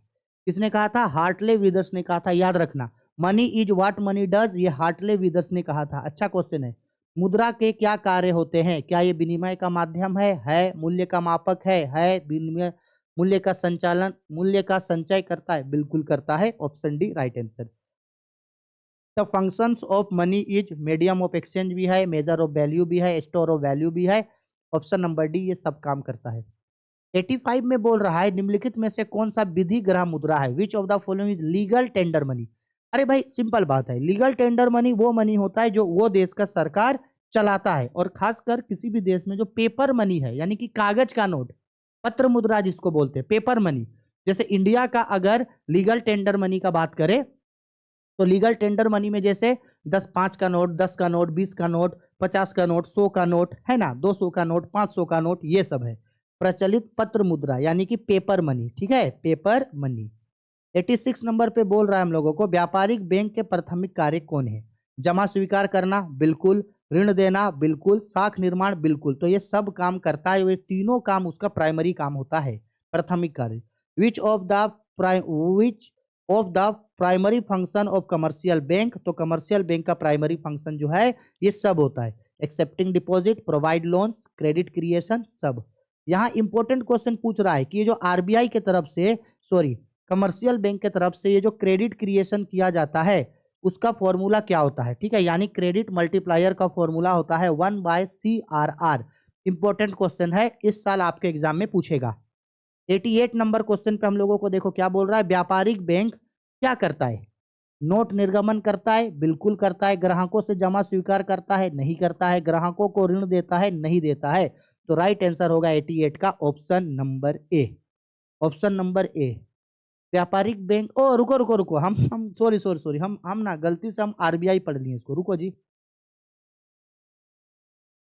किसने कहा था, हार्टले विदर्स ने कहा था, याद रखना। Money is what money does, ये हार्टले विदर्स ने कहा था। अच्छा क्वेश्चन है। मुद्रा के क्या कार्य होते हैं, क्या ये विनिमय का माध्यम है, मूल्य का मापक है विनिमय, मूल्य का संचालन, मूल्य का संचय करता है, बिल्कुल करता है। Option D right answer. The functions of money is medium of exchange भी है, मेजर ऑफ वैल्यू भी है, स्टोर ऑफ वैल्यू भी है। ऑप्शन नंबर डी ये सब काम करता है। 85 में बोल रहा है निम्नलिखित में से कौन सा विधि ग्रह मुद्रा है। Which of the following is legal tender money. अरे भाई सिंपल बात है, लीगल टेंडर मनी वो मनी होता है जो वो देश का सरकार चलाता है, और खासकर किसी भी देश में जो पेपर मनी है यानी कि कागज का नोट, पत्र मुद्रा जिसको बोलते हैं, पेपर मनी। जैसे इंडिया का अगर लीगल टेंडर मनी का बात करें तो लीगल टेंडर मनी में जैसे 10 5 का नोट, 10 का नोट, 20 का नोट, 50 का नोट, 100 का नोट है ना, 200 का नोट, 500 का नोट, ये सब है प्रचलित पत्र मुद्रा यानी कि पेपर मनी, ठीक है, पेपर मनी। 86 नंबर पे बोल रहा है हम लोगों को व्यापारिक बैंक के प्राथमिक कार्य कौन है। जमा स्वीकार करना, बिल्कुल। ऋण देना, बिल्कुल। साख निर्माण, बिल्कुल। तो ये सब काम करता है, ये तीनों काम उसका प्राइमरी काम होता है, प्राथमिक कार्य। विच of the primary function of commercial bank, तो कमर्शियल बैंक का प्राइमरी फंक्शन जो है ये सब होता है। Accepting deposit, provide loans, credit creation, सब। यहाँ इंपॉर्टेंट क्वेश्चन पूछ रहा है कि ये जो आरबीआई के तरफ से, सॉरी कमर्शियल बैंक के तरफ से ये जो क्रेडिट क्रिएशन किया जाता है उसका फॉर्मूला क्या होता है, ठीक है, यानी क्रेडिट मल्टीप्लायर का फॉर्मूला होता है 1/CRR। इंपॉर्टेंट क्वेश्चन है, इस साल आपके एग्जाम में पूछेगा। 88 नंबर क्वेश्चन पे हम लोगों को देखो क्या बोल रहा है, व्यापारिक बैंक क्या करता है। नोट निर्गमन करता है, बिल्कुल करता है। ग्राहकों से जमा स्वीकार करता है, नहीं करता है। ग्राहकों को ऋण देता है, नहीं देता है। तो राइट आंसर होगा 88 का ऑप्शन नंबर ए, ऑप्शन नंबर ए। व्यापारिक बैंक, ओ रुको रुको रुको, हम सॉरी सॉरी सॉरी, हम ना गलती से हम आरबीआई पढ़ लिए इसको, रुको जी,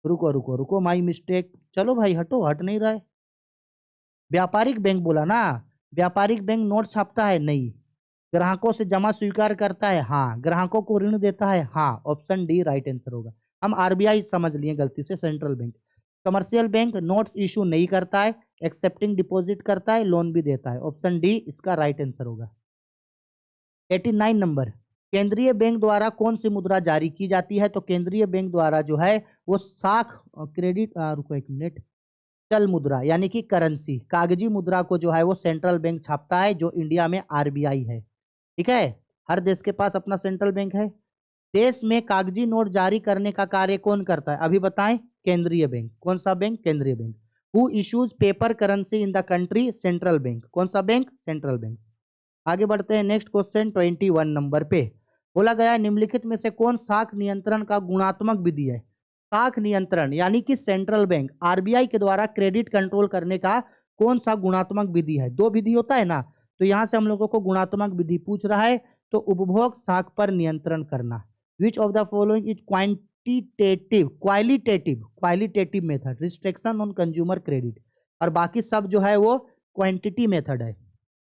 रुको रुको रुको, माई मिस्टेक। चलो भाई हटो, हट नहीं रहा है। व्यापारिक बैंक बोला ना, व्यापारिक बैंक नोट छापता है, नहीं। ग्राहकों से जमा स्वीकार करता है, हाँ। ग्राहकों को ऋण देता है, हाँ। ऑप्शन डी राइट आंसर होगा। हम आरबीआई समझ लिए गलती से, central bank. Commercial bank notes issue नहीं करता है, एक्सेप्टिंग डिपॉजिट करता है, लोन भी देता है। ऑप्शन डी इसका राइट आंसर होगा। 89 नंबर, केंद्रीय बैंक द्वारा कौन सी मुद्रा जारी की जाती है। तो केंद्रीय बैंक द्वारा जो है वो साख क्रेडिट, रुको एक मिनट, चल मुद्रा यानी कि करेंसी, कागजी मुद्रा को जो है वो सेंट्रल बैंक छापता है, जो इंडिया में आरबीआई है, ठीक है। हर देश के पास अपना सेंट्रल बैंक है। देश में कागजी नोट जारी करने का कार्य कौन करता है, अभी बताएं। केंद्रीय बैंक, कौन सा बैंक, केंद्रीय bank. Who issues paper currency in the country, central bank, कौन सा बैंक, सेंट्रल बैंक। आगे बढ़ते हैं नेक्स्ट क्वेश्चन 21 नंबर पे। बोला गया है निम्नलिखित में से कौन साख नियंत्रण का गुणात्मक विधि है। साख नियंत्रण यानी कि सेंट्रल बैंक आरबीआई के द्वारा क्रेडिट कंट्रोल करने का कौन सा गुणात्मक विधि है। दो विधि होता है ना, तो यहां से हम लोगों को गुणात्मक विधि पूछ रहा है। तो उपभोग साख पर नियंत्रण करना। विच of the following is qualitative method restriction on consumer credit. और बाकी सब जो है वो क्वांटिटी मेथड है।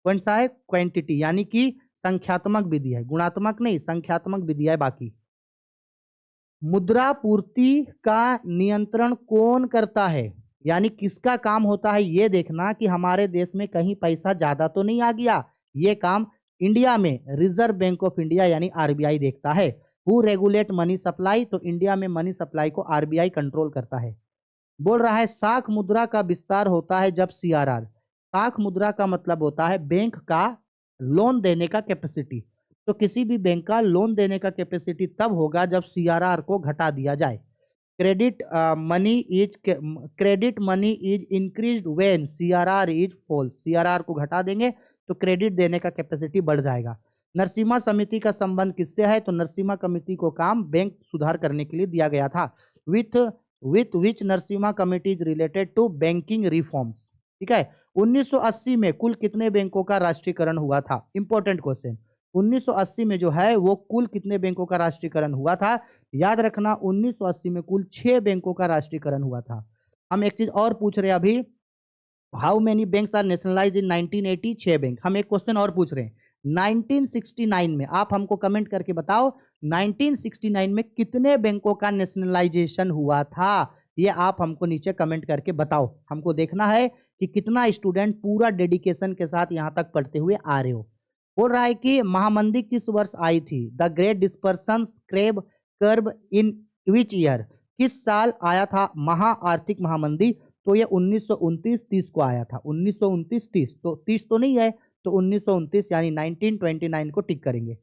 कौन सा है? क्वांटिटी यानी कि संख्यात्मक विधि है, गुणात्मक नहीं, संख्यात्मक विधि है बाकी। मुद्रा पूर्ति का नियंत्रण कौन करता है, यानी किसका काम होता है ये देखना कि हमारे देश में कहीं पैसा ज्यादा तो नहीं आ गया। ये काम इंडिया में रिजर्व बैंक ऑफ इंडिया यानी आरबीआई देखता है। हु रेगुलेट मनी सप्लाई, तो इंडिया में मनी सप्लाई को आरबीआई कंट्रोल करता है। बोल रहा है साख मुद्रा का विस्तार होता है जब सीआरआर। साख मुद्रा का मतलब होता है बैंक का लोन देने का कैपेसिटी। तो किसी भी बैंक का लोन देने का कैपेसिटी तब होगा जब सीआरआर को घटा दिया जाए। Credit money is increased when CRR is fall. CRR को घटा देंगे तो क्रेडिट देने का कैपेसिटी बढ़ जाएगा। नरसिम्हा समिति का संबंध किससे है, तो नरसिम्हा कमेटी को काम बैंक सुधार करने के लिए दिया गया था। With which Narasimha committee is related to banking reforms. ठीक है। 1980 में कुल कितने बैंकों का राष्ट्रीयकरण हुआ था? Important question. 1980 में जो है वो कुल कितने बैंकों का राष्ट्रीयकरण हुआ था? याद रखना 1980 में कुल 6 बैंकों का राष्ट्रीयकरण हुआ था। हम एक चीज और पूछ रहे हैं अभी, how many banks are nationalize in 1980? 6 bank. हम एक क्वेश्चन और पूछ रहे हैं 1969 में, आप हमको कमेंट करके बताओ 1969 में कितने बैंकों का नेशनलाइजेशन हुआ था। ये आप हमको नीचे कमेंट करके बताओ। हमको देखना है कि कितना स्टूडेंट पूरा डेडिकेशन के साथ यहाँ तक पढ़ते हुए आ रहे हो। बोल रहा है कि महामंदी किस वर्ष आई थी? The great dispersion curve in which year? किस साल आया था महा आर्थिक महामंदी? तो ये 1929-30 को आया था। 1929-30 तो 30 तो नहीं है, तो 1929 यानी 1929 को टिक करेंगे।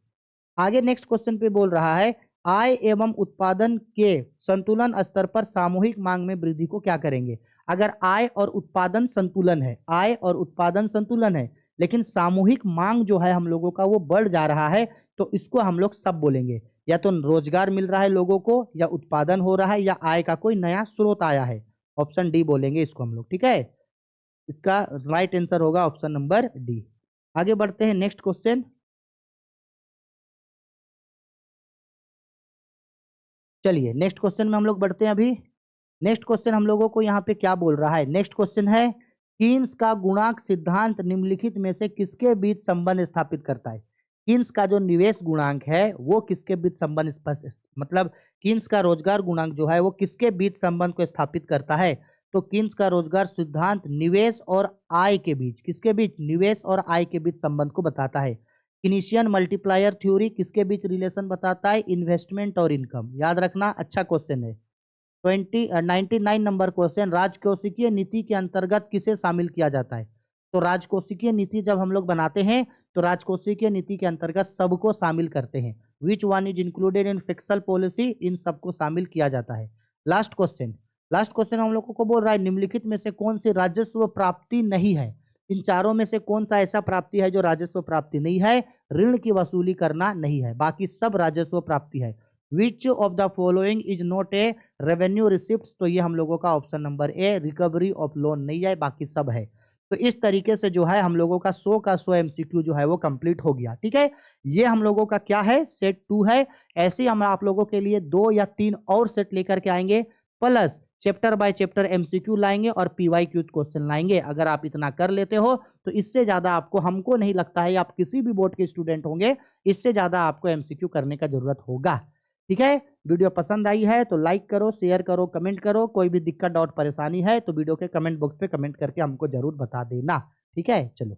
आगे नेक्स्ट क्वेश्चन पे बोल रहा है आय एवं उत्पादन के संतुलन स्तर पर सामूहिक मांग में वृद्धि को क्या करेंगे। अगर आय और उत्पादन संतुलन है, आय और उत्पादन संतुलन है, लेकिन सामूहिक मांग जो है हम लोगों का वो बढ़ जा रहा है, तो इसको हम लोग सब बोलेंगे। या तो रोजगार मिल रहा है लोगों को, या उत्पादन हो रहा है, या आय का कोई नया स्रोत आया है। ऑप्शन डी बोलेंगे इसको हम लोग। ठीक है, इसका राइट आंसर होगा ऑप्शन नंबर डी। आगे बढ़ते हैं नेक्स्ट क्वेश्चन। चलिए नेक्स्ट क्वेश्चन में हम लोग बढ़ते हैं। अभी नेक्स्ट क्वेश्चन हम लोगों को यहाँ पे क्या बोल रहा है। नेक्स्ट क्वेश्चन है कीन्स का गुणांक सिद्धांत निम्नलिखित में से किसके बीच संबंध स्थापित करता है। कीन्स का जो निवेश गुणांक है वो किसके बीच संबंध, मतलब कीन्स का रोजगार गुणांक जो है वो किसके बीच संबंध को स्थापित करता है। तो कीन्स का रोजगार सिद्धांत निवेश और आय के बीच, किसके बीच? निवेश और आय के बीच संबंध को बताता है। इनिशियल मल्टीप्लायर थ्योरी किसके बीच रिलेशन बताता है? इन्वेस्टमेंट और इनकम। याद रखना, अच्छा क्वेश्चन है। 99 नंबर क्वेश्चन, राजकोषीय नीति के अंतर्गत किसे शामिल किया जाता है। तो राजकोषीय नीति जब हम लोग बनाते हैं तो राजकोषीय नीति के अंतर्गत सबको शामिल करते हैं। Which one is included in fiscal policy? इन सबको शामिल किया जाता है। लास्ट क्वेश्चन हम लोगों को बोल रहा है निम्नलिखित में से कौन सी राजस्व प्राप्ति नहीं है। इन चारों में से कौन सा ऐसा प्राप्ति है जो राजस्व प्राप्ति नहीं है? ऋण की वसूली करना नहीं है, बाकी सब राजस्व प्राप्ति है। Which of the following is not a revenue receipt? तो ये हम लोगों का option number A recovery of loan नहीं है, बाकी सब है। तो इस तरीके से जो है हम लोगों का 100 का 100 एमसीक्यू जो है वो कंप्लीट हो गया। ठीक है, ये हम लोगों का क्या है, सेट 2 है। ऐसे ही हम आप लोगों के लिए 2 या 3 और सेट लेकर के आएंगे, plus chapter by chapter MCQ लाएंगे और पीवाईक्यू क्वेश्चन लाएंगे। अगर आप इतना कर लेते हो तो इससे ज्यादा आपको, हमको नहीं लगता है, आप किसी भी बोर्ड के स्टूडेंट होंगे, इससे ज्यादा आपको एमसीक्यू करने का जरूरत होगा। ठीक है, वीडियो पसंद आई है तो लाइक करो, शेयर करो, कमेंट करो। कोई भी दिक्कत डाउट परेशानी है तो वीडियो के कमेंट बॉक्स पे कमेंट करके हमको जरूर बता देना। ठीक है, चलो।